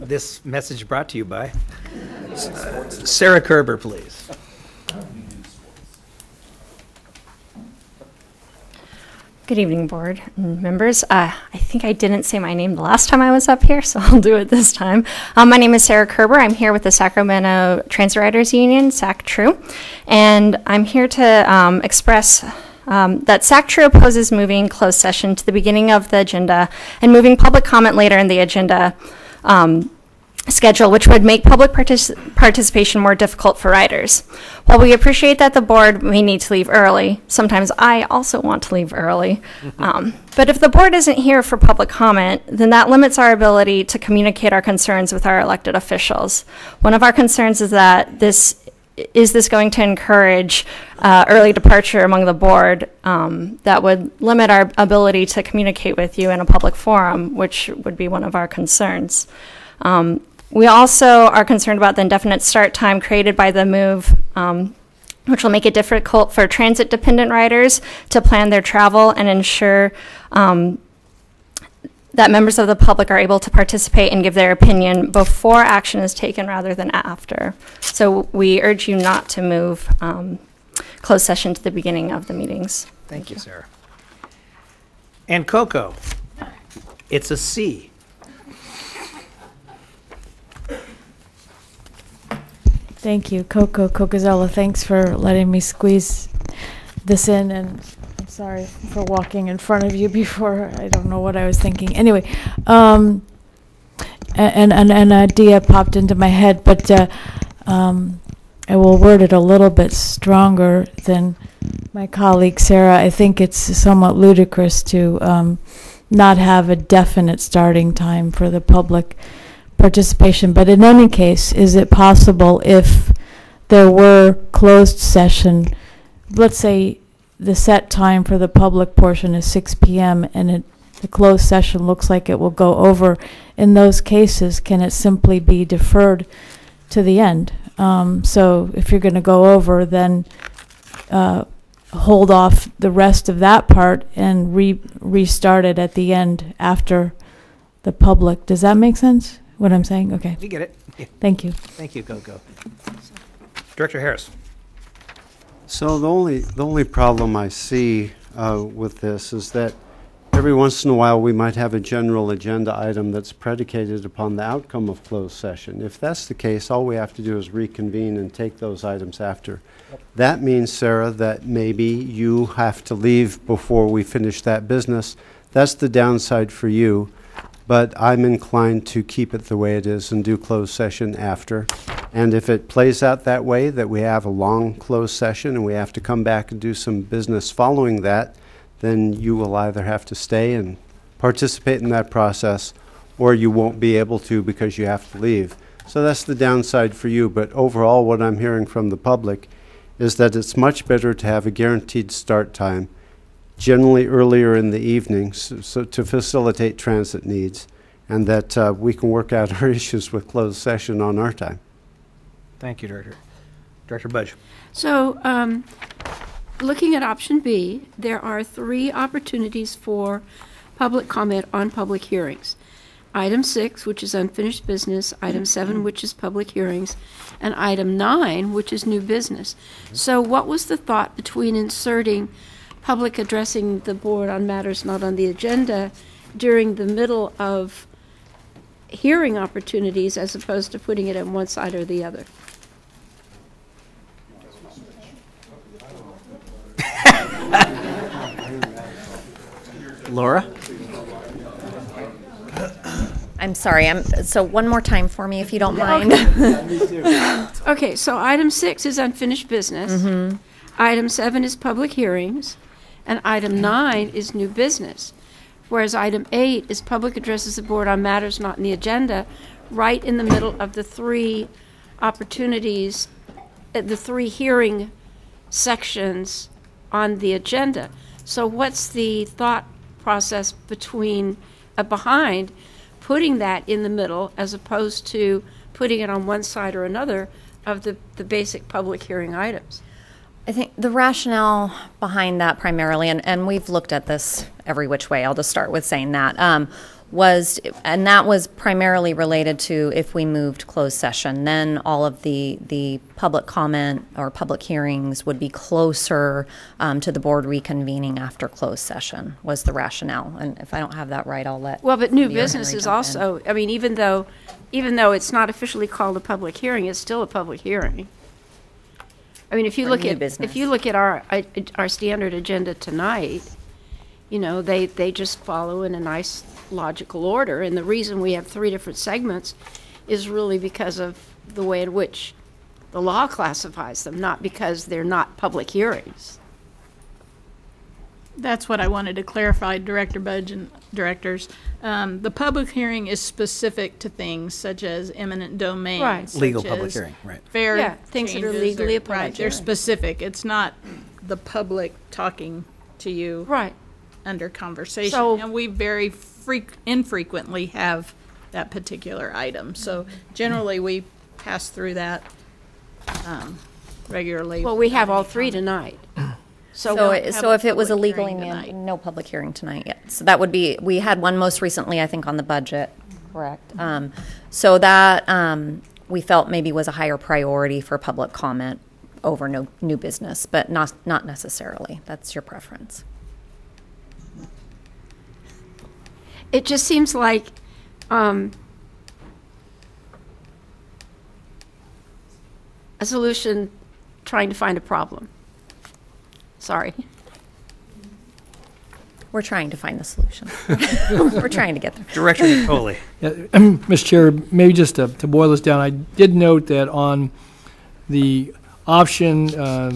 This message brought to you by Sarah Kerber, please.
Good evening, board and members. I think I didn't say my name the last time I was up here, so I'll do it this time. My name is Sarah Kerber. I'm here with the Sacramento Transit Riders Union, SAC-TRU, and I'm here to express that SAC-TRU opposes moving closed session to the beginning of the agenda and moving public comment later in the agenda schedule, which would make public participation more difficult for riders. While we appreciate that the board may need to leave early, sometimes I also want to leave early. But if the board isn't here for public comment, then that limits our ability to communicate our concerns with our elected officials. One of our concerns is that this going to encourage early departure among the board that would limit our ability to communicate with you in a public forum, which would be one of our concerns. We also are concerned about the indefinite start time created by the move, which will make it difficult for transit-dependent riders to plan their travel and ensure that members of the public are able to participate and give their opinion before action is taken rather than after. So we urge you not to move closed session to the beginning of the meetings.
Thank you, Sarah. And Coco, it's a C.
Thank you, Coco Cocazella. Thanks for letting me squeeze this in, and I'm sorry for walking in front of you before. I don't know what I was thinking. Anyway, and an idea popped into my head, but I will word it a little bit stronger than my colleague Sarah. I think it's somewhat ludicrous to not have a definite starting time for the public participation. But in any case, is it possible if there were closed session, let's say the set time for the public portion is 6 p.m. and the closed session looks like it will go over, in those cases, can it simply be deferred to the end? So if you're going to go over, then hold off the rest of that part and restart it at the end after the public. Does that make sense? What I'm saying? Okay.
You get it. Yeah.
Thank you.
Thank you, Coco. Director Harris.
So the only problem I see with this is that every once in a while we might have a general agenda item that's predicated upon the outcome of closed session. If that's the case, all we have to do is reconvene and take those items after. That means, Sarah, that maybe you have to leave before we finish that business. That's the downside for you. But I'm inclined to keep it the way it is and do closed session after. And if it plays out that way, that we have a long closed session and we have to come back and do some business following that, then you will either have to stay and participate in that process, or you won't be able to because you have to leave. So that's the downside for you. But overall, what I'm hearing from the public is that it's much better to have a guaranteed start time, generally earlier in the evening, so to facilitate transit needs, and that we can work out our issues with closed session on our time.
Thank you, Director. Director Budge.
So, looking at option B, there are 3 opportunities for public comment on public hearings. Item 6, which is unfinished business, item 7, which is public hearings, and item 9, which is new business. So what was the thought between inserting public addressing the board on matters not on the agenda during the middle of hearing opportunities as opposed to putting it on one side or the other?
Laura?
I'm sorry. So one more time for me, if you don't mind.
Okay, so item 6 is unfinished business. Item 7 is public hearings. And item 9 is new business. Whereas item 8 is public addresses the board on matters not in the agenda, right in the middle of the 3 opportunities, the 3 hearing sections on the agenda. So what's the thought process behind putting that in the middle as opposed to putting it on one side or another of the basic public hearing items?
I think the rationale behind that primarily, and we've looked at this every which way, I'll just start with saying that, and that was primarily related to if we moved closed session, then all of the public comment or public hearings would be closer to the board reconvening after closed session, was the rationale. And if I don't have that right, I'll let.
Well, but new
Mayor
business
Henry
is
jump in.
also, I mean, even though it's not officially called a public hearing, it's still a public hearing. I mean, if you
For
look
new
at,
business.
if you look at our standard agenda tonight, you know, they just follow in a nice logical order. And the reason we have 3 different segments is really because of the way in which the law classifies them, not because they're not public hearings.
That's what I wanted to clarify, Director Budge and directors. The public hearing is specific to things such as eminent domain.
Right.
such
Legal public
as
hearing, right.
Fair
Yeah, things that are
changes
legally a public
right, they're
hearing.
specific. It's not the public talking to you.
Right.
Under conversation.
So-
And we very infrequently have that particular item. So generally, we pass through that regularly.
Well, we have all 3 tonight.
So
have
so
a
if it was
public
illegally
hearing
manned,
tonight.
no public hearing tonight yet. So that would be, we had one most recently, I think, on the budget, correct? So that we felt maybe was a higher priority for public comment over new business, but not necessarily. That's your preference.
It just seems like a solution trying to find a problem. Sorry.
We're trying to find the solution. We're trying to get there.
Director Natoli.
Yeah, Mr. Chair, maybe just to boil this down, I did note that on the option, I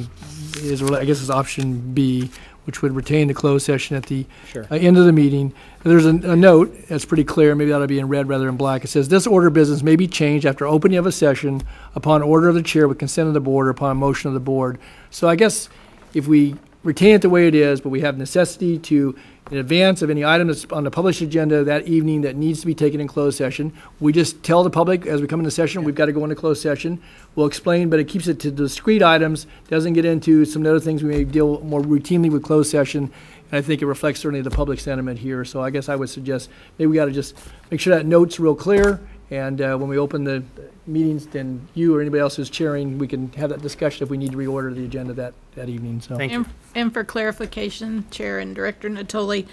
guess it's option B, which would retain the closed session at the end of the meeting. There's a note that's pretty clear, maybe that'll be in red rather than black. It says, this order of business may be changed after opening of a session upon order of the chair with consent of the board or upon motion of the board. So I guess if we retain it the way it is, but we have necessity to, in advance of any item that's on the published agenda that evening that needs to be taken in closed session, we just tell the public as we come into session, we've got to go into closed session. We'll explain, but it keeps it to discrete items, doesn't get into some other things we may deal more routinely with closed session. And I think it reflects certainly the public sentiment here. So I guess I would suggest maybe we got to just make sure that note's real clear. And when we open the meetings, then you or anybody else who's chairing, we can have that discussion if we need to reorder the agenda that evening. So
Thank you.
And for clarification, Chair and Director Natoli,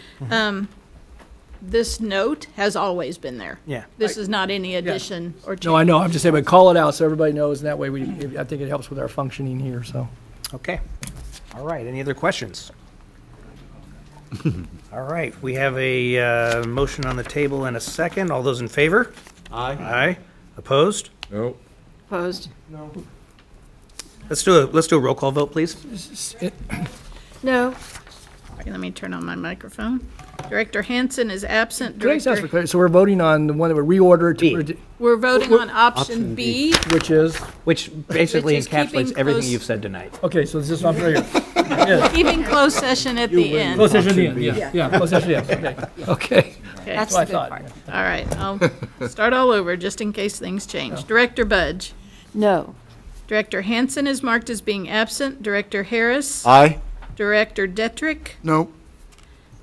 this note has always been there.
Yeah.
This is not any addition or change.
no, I know. I'm just saying, but call it out so everybody knows. And that way, I think it helps with our functioning here. So.
Okay. All right. Any other questions? All right. We have a motion on the table and a second. All those in favor?
Aye.
Aye. Opposed?
No.
Opposed?
No. Let's do a roll call vote, please.
No.
Okay, let me turn on my microphone. Director Hansen is absent.
Can I just ask for
Director,
clarity? So we're voting on the one that would reorder to,
we're voting on option B.
which is
Which basically
Which is
encapsulates
keeping
everything
close-
you've said tonight.
okay. So this is what I'm familiar. Yeah.
Keeping closed session at the end.
Closed session at the end. Yeah. Closed session. Yes. Okay. Okay.
Okay.
That's
what I
the good
thought.
part.
All right, I'll start all over just in case things change. Director Budge.
No.
Director Hansen is marked as being absent. Director Harris.
Aye.
Director Detrick.
No.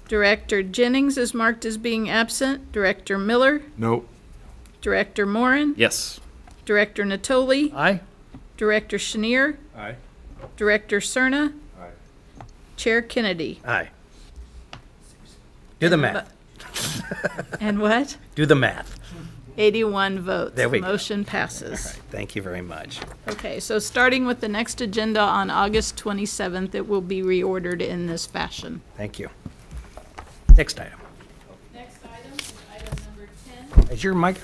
Director Jennings is marked as being absent. Director Miller.
No.
Director Morin.
Yes.
Director Natoli.
Aye.
Director Chenier.
Aye.
Director Cerna.
Aye.
Chair Kennedy.
Aye. Do the math.
And what?
Do the math.
81 votes.
There we go.
Motion passes.
All right. Thank you very much.
Okay, so starting with the next agenda on August 27th, it will be reordered in this fashion.
Thank you. Next item.
Next item is item number 10.
Is your mic?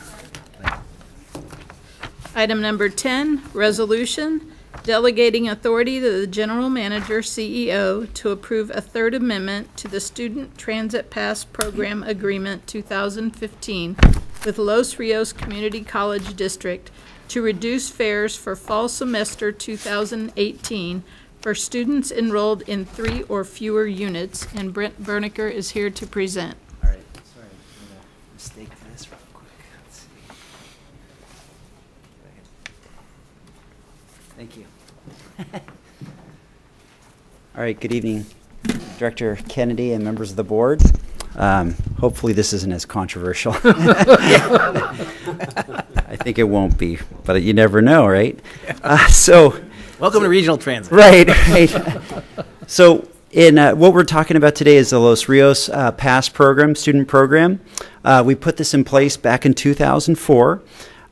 Item number 10, resolution delegating authority to the general manager, CEO, to approve a third amendment to the Student Transit Pass Program Agreement 2015 with Los Rios Community College District to reduce fares for fall semester 2018 for students enrolled in 3 or fewer units, and Brent Berniker is here to present.
All right, sorry, I'm gonna mistake this real quick. Let's see. Thank you. All right, good evening, Director Kennedy and members of the board. Hopefully this isn't as controversial. I think it won't be, but you never know, right?
Welcome to Regional Transit.
Right. So what we're talking about today is the Los Rios PASS program, student program. We put this in place back in 2004.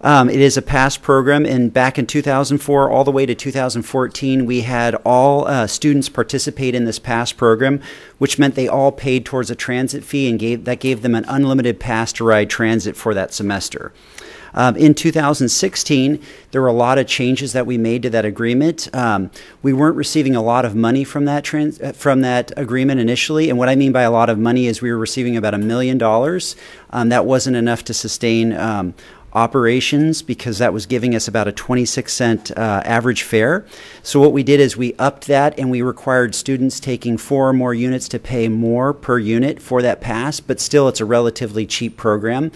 It is a PASS program, and back in 2004 all the way to 2014, we had all students participate in this PASS program, which meant they all paid towards a transit fee and gave them an unlimited pass to ride transit for that semester. In 2016, there were a lot of changes that we made to that agreement. We weren't receiving a lot of money from that agreement initially, and what I mean by a lot of money is we were receiving about $1 million. That wasn't enough to sustain operations because that was giving us about a 26-cent average fare. So what we did is we upped that, and we required students taking 4 or more units to pay more per unit for that pass, but still it's a relatively cheap program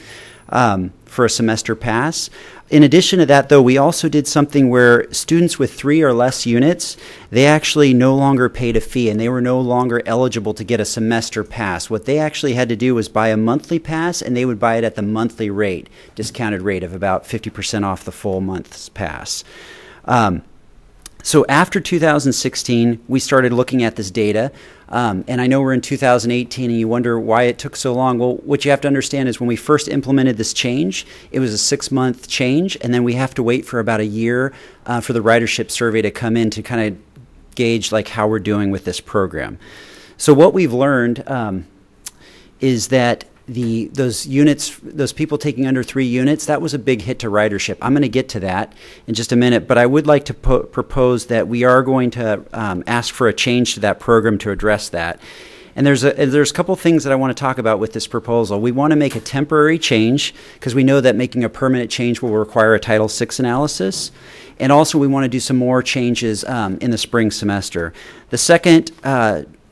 for a semester pass. In addition to that, though, we also did something where students with 3 or less units, they actually no longer paid a fee, and they were no longer eligible to get a semester pass. What they actually had to do was buy a monthly pass, and they would buy it at the monthly rate, discounted rate of about 50% off the full month's pass. So after 2016, we started looking at this data, and I know we're in 2018 and you wonder why it took so long. Well, what you have to understand is when we first implemented this change, it was a 6-month change, and then we have to wait for about a year for the ridership survey to come in to kind of gauge like how we're doing with this program. So what we've learned is that those people taking under 3 units, that was a big hit to ridership. I'm going to get to that in just a minute, but I would like to propose that we are going to ask for a change to that program to address that. And there's a couple things that I want to talk about with this proposal. We want to make a temporary change because we know that making a permanent change will require a Title VI analysis. And also we want to do some more changes in the spring semester. The second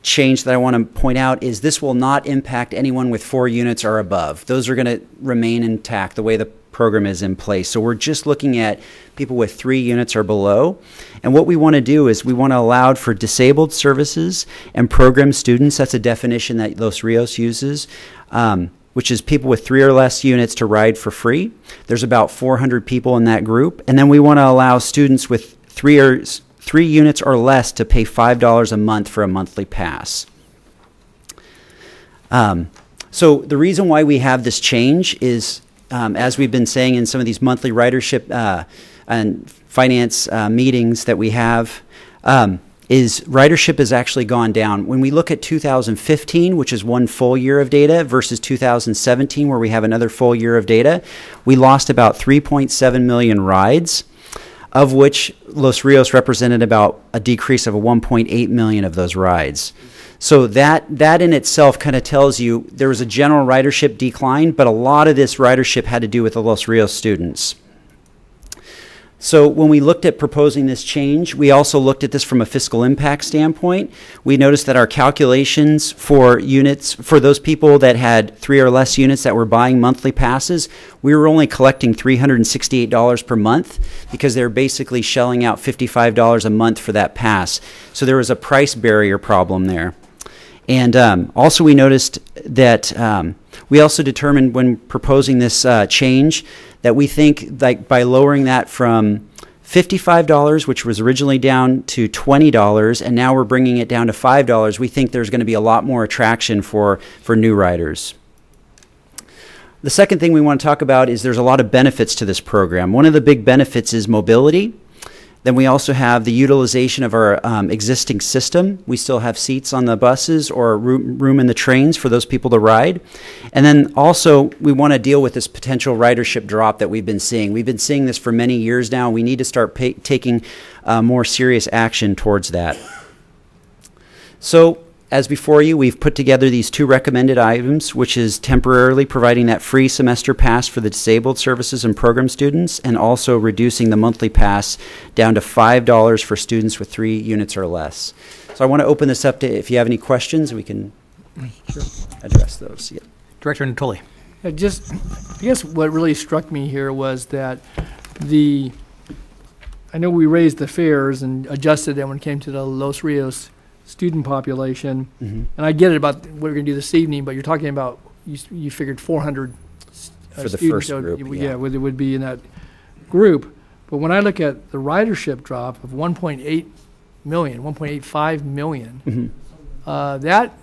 change that I want to point out is this will not impact anyone with 4 units or above. Those are going to remain intact the way the program is in place. So we're just looking at people with 3 units or below. And what we want to do is we want to allow for disabled services and program students. That's a definition that Los Rios uses, which is people with 3 or less units to ride for free. There's about 400 people in that group. And then we want to allow students with 3 units or less to pay $5 a month for a monthly pass. So the reason why we have this change is, as we've been saying in some of these monthly ridership and finance meetings that we have, is ridership has actually gone down. When we look at 2015, which is 1 full year of data, versus 2017, where we have another full year of data, we lost about 3.7 million rides, of which Los Rios represented about a decrease of 1.8 million of those rides. So that in itself kind of tells you there was a general ridership decline, but a lot of this ridership had to do with the Los Rios students. So when we looked at proposing this change, we also looked at this from a fiscal impact standpoint. We noticed that our calculations for units, for those people that had 3 or less units that were buying monthly passes, we were only collecting $368 per month because they were basically shelling out $55 a month for that pass. So there was a price barrier problem there. And also we noticed that we also determined when proposing this change that we think like by lowering that from $55, which was originally down to $20, and now we're bringing it down to $5, we think there's going to be a lot more attraction for new riders. The second thing we want to talk about is there's a lot of benefits to this program. One of the big benefits is mobility. Then we also have the utilization of our existing system. We still have seats on the buses or room in the trains for those people to ride. And then also we want to deal with this potential ridership drop that we've been seeing. We've been seeing this for many years now. We need to start taking more serious action towards that. So as before you, we've put together these 2 recommended items, which is temporarily providing that free semester pass for the disabled services and program students, and also reducing the monthly pass down to $5 for students with 3 units or less. So I want to open this up to, if you have any questions, we can address those. Yeah.
Director Natoli.
I guess what really struck me here was that I know we raised the fares and adjusted them when it came to the Los Rios student population, and I get it about what we're going to do this evening, but you're talking about you figured 400
For the
students,
first
so
group, yeah.
would be in that group. But when I look at the ridership drop of 1.8 million, 1.85 million, that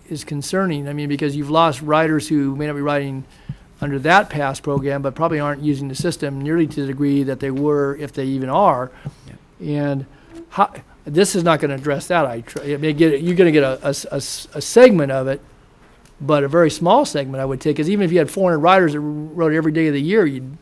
is concerning. I mean, because you've lost riders who may not be riding under that pass program, but probably aren't using the system nearly to the degree that they were, if they even are. And this is not going to address that. You're going to get a segment of it, but a very small segment, I would take, because even if you had 400 riders that rode every day of the year, you'd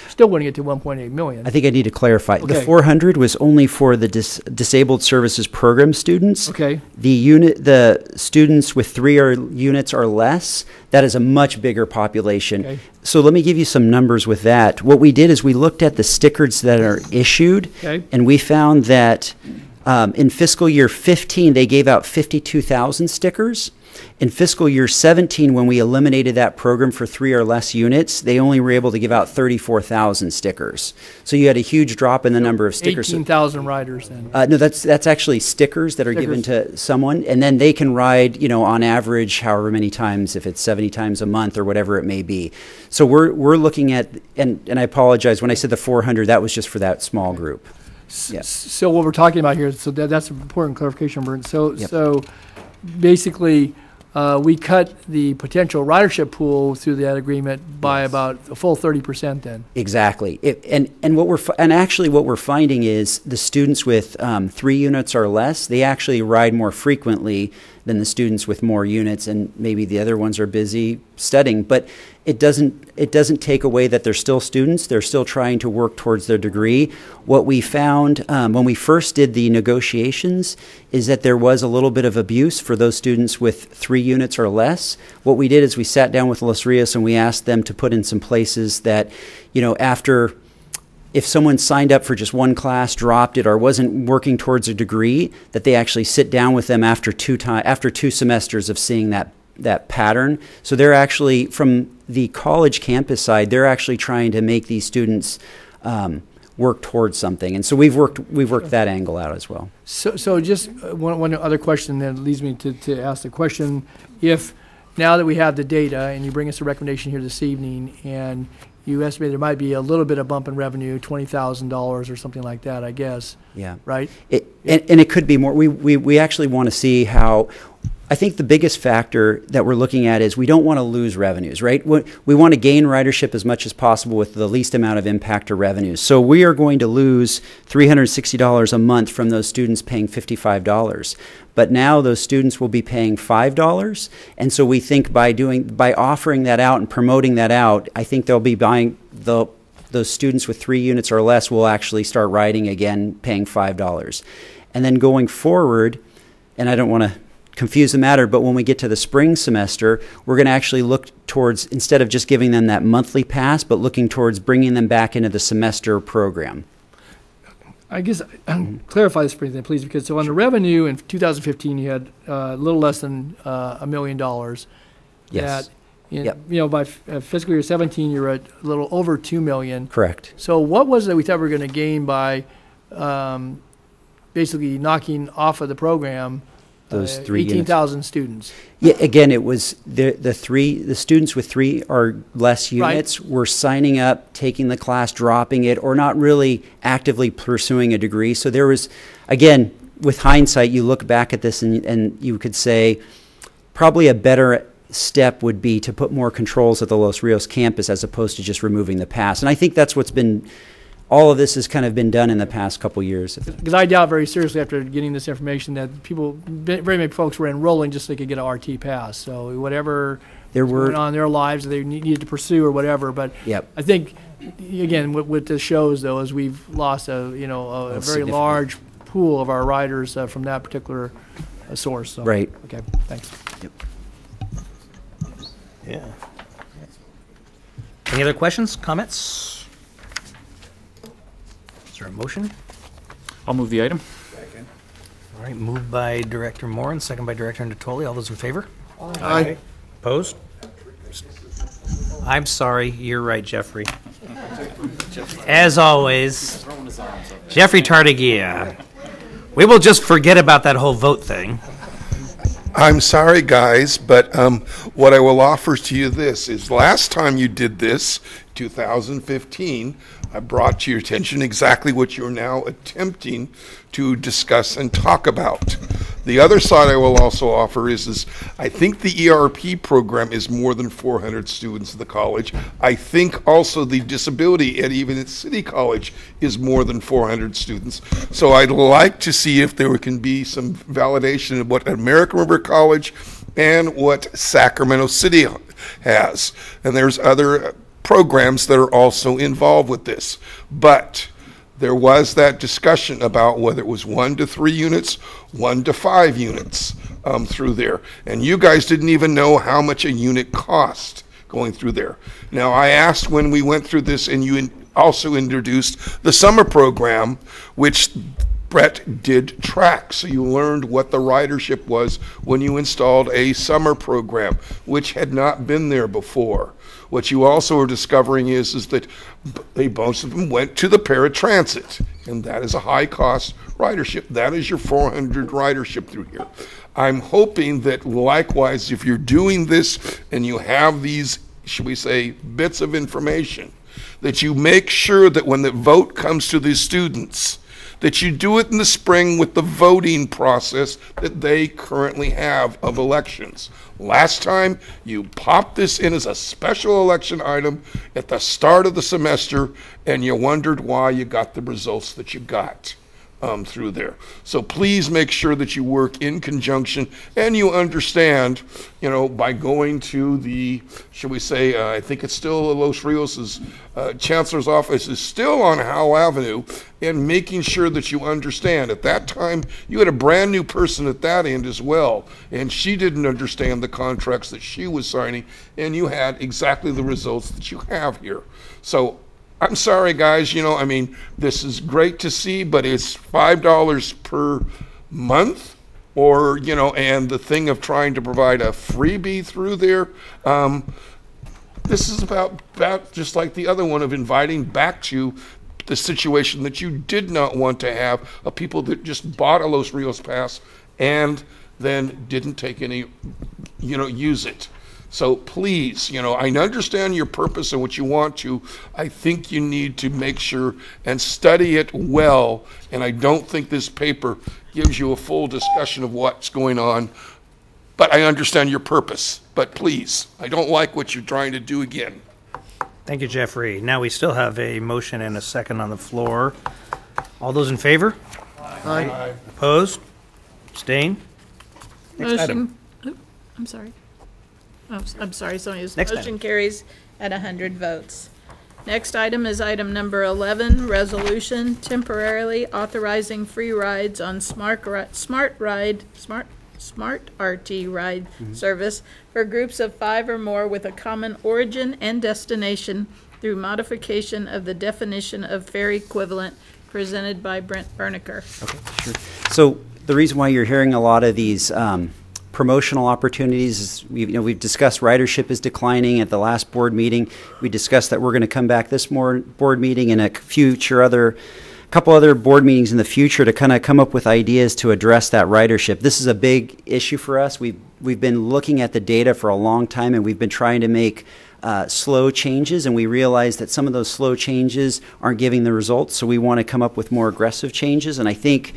still wouldn't get to 1.8 million.
I think I need to clarify.
Okay.
The 400 was only for the disabled services program students.
Okay.
The students with 3 units or less, that is a much bigger population.
Okay.
So let me give you some numbers with that. What we did is we looked at the stickers that are issued,
Okay.
and we found that in fiscal year 15, they gave out 52,000 stickers. In fiscal year 17, when we eliminated that program for 3 or less units, they only were able to give out 34,000 stickers. So you had a huge drop in the number of stickers.
18,000 riders then.
No, that's actually stickers that are given to someone, and then they can ride, on average, however many times, if it's 70 times a month or whatever it may be. So we're looking at, and I apologize, when I said the 400, that was just for that small group. Yes.
So what we're talking about here, so that's an important clarification, Burton. So,
Yep.
so basically, we cut the potential ridership pool through that agreement by about a full 30% then.
Exactly. And actually what we're finding is the students with 3 units or less, they actually ride more frequently than the students with more units, and maybe the other ones are busy studying. But it doesn't take away that they're still students. They're still trying to work towards their degree. What we found when we first did the negotiations is that there was a little bit of abuse for those students with 3 units or less. What we did is we sat down with Los Rios and we asked them to put in some places that, after, if someone signed up for just one class, dropped it, or wasn't working towards a degree, that they actually sit down with them after 2 semesters of seeing that pattern. So they're actually, from the college campus side, they're actually trying to make these students work towards something. And so we've worked that angle out as well.
So just one other question that leads me to ask the question, if now that we have the data and you bring us a recommendation here this evening and you estimate there might be a little bit of bump in revenue, $20,000 or something like that, I guess.
Yeah.
Right?
And it could be more. We actually want to see how. I think the biggest factor that we're looking at is we don't want to lose revenues, right? We want to gain ridership as much as possible with the least amount of impact to revenues. So we are going to lose $360 a month from those students paying $55. But now those students will be paying $5. And so we think by offering that out and promoting that out, I think they'll be buying those students with 3 units or less will actually start riding again, paying $5. And then going forward, and I don't want to confuse the matter, but when we get to the spring semester, we're going to actually look towards, instead of just giving them that monthly pass, but looking towards bringing them back into the semester program.
I guess clarify this for me then, please, because so on the revenue in 2015, you had a little less than $1 million.
Yes.
By fiscal year 17, you're at a little over $2 million.
Correct.
So what was it we thought we were going to gain by basically knocking off of the program
those 3
18,000 students?
Yeah, again, it was the students with 3 or less units were signing up, taking the class, dropping it, or not really actively pursuing a degree. So there was, again, with hindsight, you look back at this and you could say probably a better step would be to put more controls at the Los Rios campus as opposed to just removing the pass. And I think that's what's been, all of this has kind of been done in the past couple years.
Because I doubt very seriously after getting this information that very many folks were enrolling just so they could get an RT pass. So whatever was going on in their lives they needed to pursue or whatever. But I think, again, what this shows, though, is we've lost a very large pool of our riders from that particular source. So.
Right.
Okay, thanks.
Yep.
Yeah. Any other questions, comments? Is there a motion?
I'll move the item.
Second. All right, moved by Director Moore and second by Director Natoli. All those in favor?
Aye.
Opposed? I'm sorry, you're right, Jeffrey. As always, Jeffrey Tardigia. We will just forget about that whole vote thing.
I'm sorry, guys, but what I will offer to you this is last time you did this, 2015, I brought to your attention exactly what you're now attempting to discuss and talk about. The other side I will also offer is I think the ERP program is more than 400 students at the college. I think also the disability and even at City College is more than 400 students. So I'd like to see if there can be some validation of what American River College and what Sacramento City has. And there's other programs that are also involved with this. But there was that discussion about whether it was 1 to 3 units, 1 to 5 units through there. And you guys didn't even know how much a unit cost going through there. Now, I asked when we went through this, and you also introduced the summer program, which Brett did track. So you learned what the ridership was when you installed a summer program, which had not been there before. What you also are discovering is that most of them went to the paratransit, and that is a high-cost ridership. That is your 400 ridership through here. I'm hoping that likewise, if you're doing this and you have these, should we say, bits of information, that you make sure that when the vote comes to the students, that you do it in the spring with the voting process that they currently have of elections. Last time, you popped this in as a special election item at the start of the semester, and you wondered why you got the results that you got through there. So please make sure that you work in conjunction and you understand, by going to the, should we say, I think it's still Los Rios' chancellor's office is still on Howell Avenue, and making sure that you understand. At that time, you had a brand new person at that end as well, and she didn't understand the contracts that she was signing, and you had exactly the results that you have here. So I'm sorry, guys, this is great to see, but it's $5 per month, or, and the thing of trying to provide a freebie through there. This is about just like the other one of inviting back to the situation that you did not want to have, of people that just bought a Los Rios pass and then didn't take any, use it. So please, I understand your purpose and what you want to. I think you need to make sure and study it well. And I don't think this paper gives you a full discussion of what's going on. But I understand your purpose. But please, I don't like what you're trying to do again.
Thank you, Jeffrey. Now we still have a motion and a second on the floor. All those in favor?
Aye.
Opposed? Abstain? Next item.
I'm sorry. Oh, I'm sorry, Sonia's
Next
motion
item.
carries at 100 votes. Next item is item number 11, resolution temporarily authorizing free rides on Smart RT ride service for groups of 5 or more with a common origin and destination through modification of the definition of fare equivalent presented by Brent Berniker.
Okay, sure. So the reason why you're hearing a lot of these promotional opportunities is we've discussed ridership is declining at the last board meeting. We discussed that we're going to come back this board meeting and a couple other board meetings in the future to kind of come up with ideas to address that ridership. This is a big issue for us. We've been looking at the data for a long time, and we've been trying to make slow changes, and we realize that some of those slow changes aren't giving the results, so we want to come up with more aggressive changes. And I think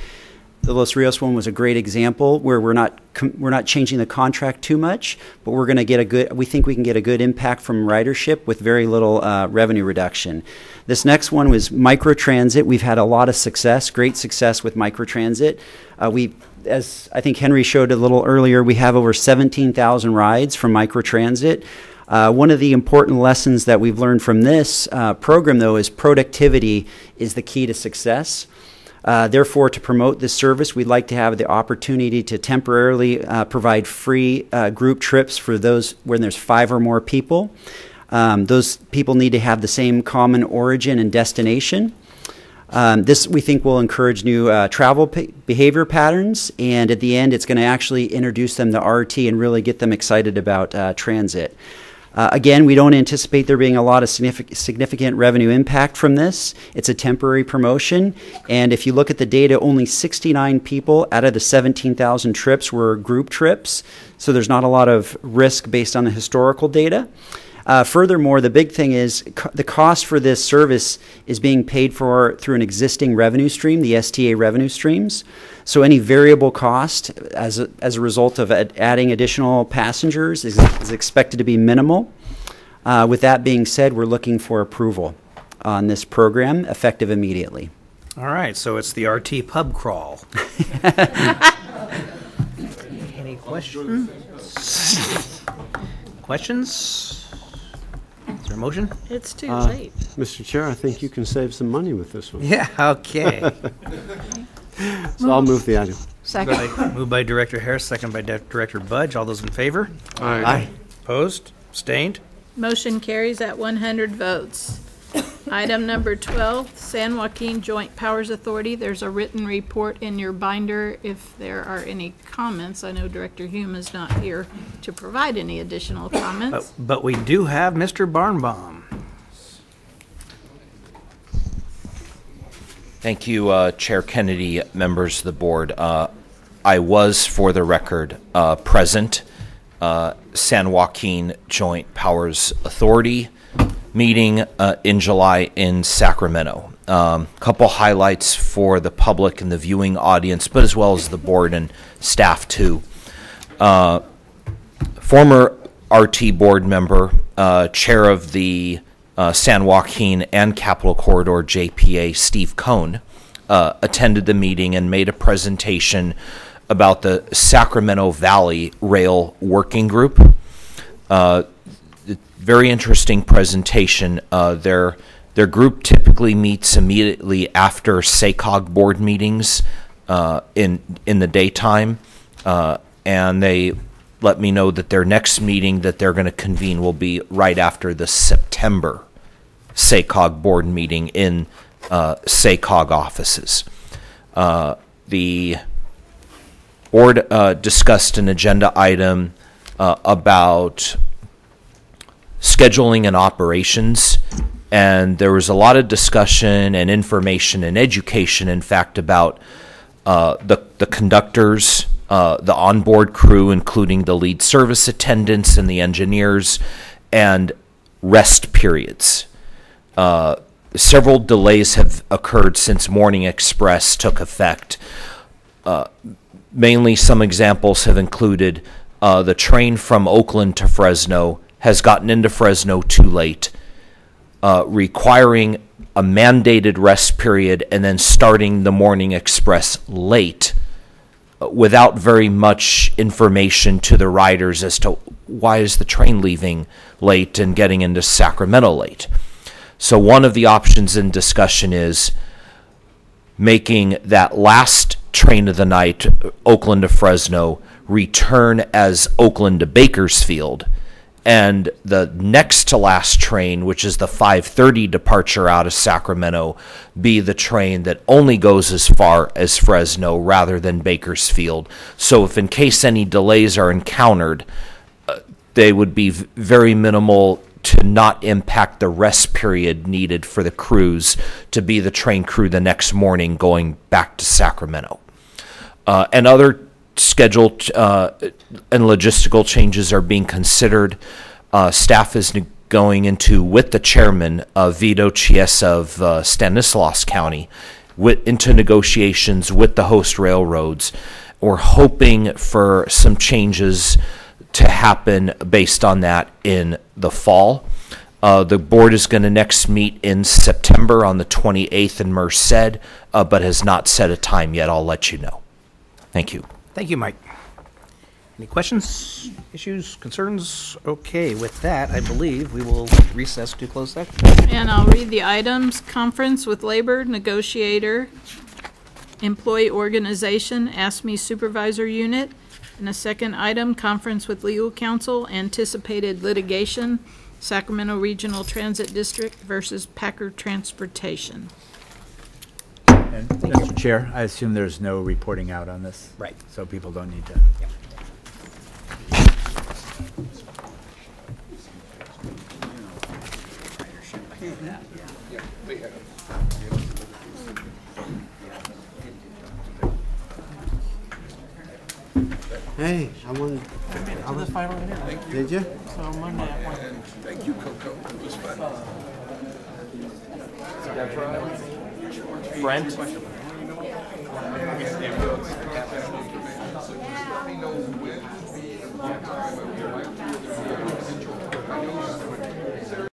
the Los Rios one was a great example where we're not changing the contract too much, but we're going to get we think we can get a good impact from ridership with very little revenue reduction. This next one was microtransit. We've had a lot of success, great success with microtransit. As I think Henry showed a little earlier, we have over 17,000 rides from microtransit. One of the important lessons that we've learned from this program, though, is productivity is the key to success. Therefore, to promote this service, we'd like to have the opportunity to temporarily provide free group trips for those when there's 5 or more people. Those people need to have the same common origin and destination. This, we think, will encourage new travel behavior patterns, and at the end, it's going to actually introduce them to RT and really get them excited about transit. Again, we don't anticipate there being a lot of significant revenue impact from this. It's a temporary promotion, and if you look at the data, only 69 people out of the 17,000 trips were group trips, so there's not a lot of risk based on the historical data. Furthermore, the big thing is the cost for this service is being paid for through an existing revenue stream, the STA revenue streams. So any variable cost as a result of adding additional passengers is expected to be minimal. With that being said, we're looking for approval on this program effective immediately.
All right, so it's the RT pub crawl. Any questions? Questions? Is there a motion?
It's too late.
Mr. Chair, I think you can save some money with this one.
Yeah, okay.
So I'll move the item.
Second.
Moved by Director Harris, second by Director Budge. All those in favor?
Aye.
Opposed? Abstained?
Motion carries at 100 votes. Item number 12, San Joaquin Joint Powers Authority. There's a written report in your binder if there are any comments. I know Director Hume is not here to provide any additional comments.
But we do have Mr. Barnbaum.
Thank you, Chair Kennedy, members of the board. I was, for the record, present. San Joaquin Joint Powers Authority meeting in July in Sacramento. Couple highlights for the public and the viewing audience, but as well as the board and staff too. Former RT board member, chair of the San Joaquin and Capitol Corridor JPA, Steve Cohn, attended the meeting and made a presentation about the Sacramento Valley Rail Working Group. Very interesting presentation. Their group typically meets immediately after SACOG board meetings in the daytime, and they let me know that their next meeting that they're going to convene will be right after the September SACOG board meeting in SACOG offices. The board discussed an agenda item about scheduling and operations, and there was a lot of discussion and information and education, in fact, about the conductors, the onboard crew, including the lead service attendants and the engineers, and rest periods. Several delays have occurred since Morning Express took effect. Mainly, some examples have included the train from Oakland to Fresno has gotten into Fresno too late, requiring a mandated rest period and then starting the Morning Express late without very much information to the riders as to why is the train leaving late and getting into Sacramento late. So one of the options in discussion is making that last train of the night, Oakland to Fresno, return as Oakland to Bakersfield, and the next to last train, which is the 5:30 departure out of Sacramento, be the train that only goes as far as Fresno rather than Bakersfield. So if in case any delays are encountered, they would be very minimal to not impact the rest period needed for the crews to be the train crew the next morning going back to Sacramento. And other scheduled and logistical changes are being considered. Staff is going into, with the chairman, Vito Chiesa of Stanislaus County, into negotiations with the host railroads. We're hoping for some changes to happen based on that in the fall. The board is going to next meet in September on the 28th in Merced, but has not set a time yet. I'll let you know. Thank you.
Thank you, Mike. Any questions, issues, concerns? Okay, with that, I believe we will recess to close session.
And I'll read the items. Conference with labor negotiator, employee organization, ASME supervisor unit. And a second item, conference with legal counsel, anticipated litigation, Sacramento Regional Transit District versus Packard Transportation.
And Mr. Chair, I assume there's no reporting out on this?
Right.
So people don't need to.
Hey, I wanted.
To the final interview.
Did you?
So Monday at 1.
Thank you, Coco. It was fun.
Brent?
Let me know when.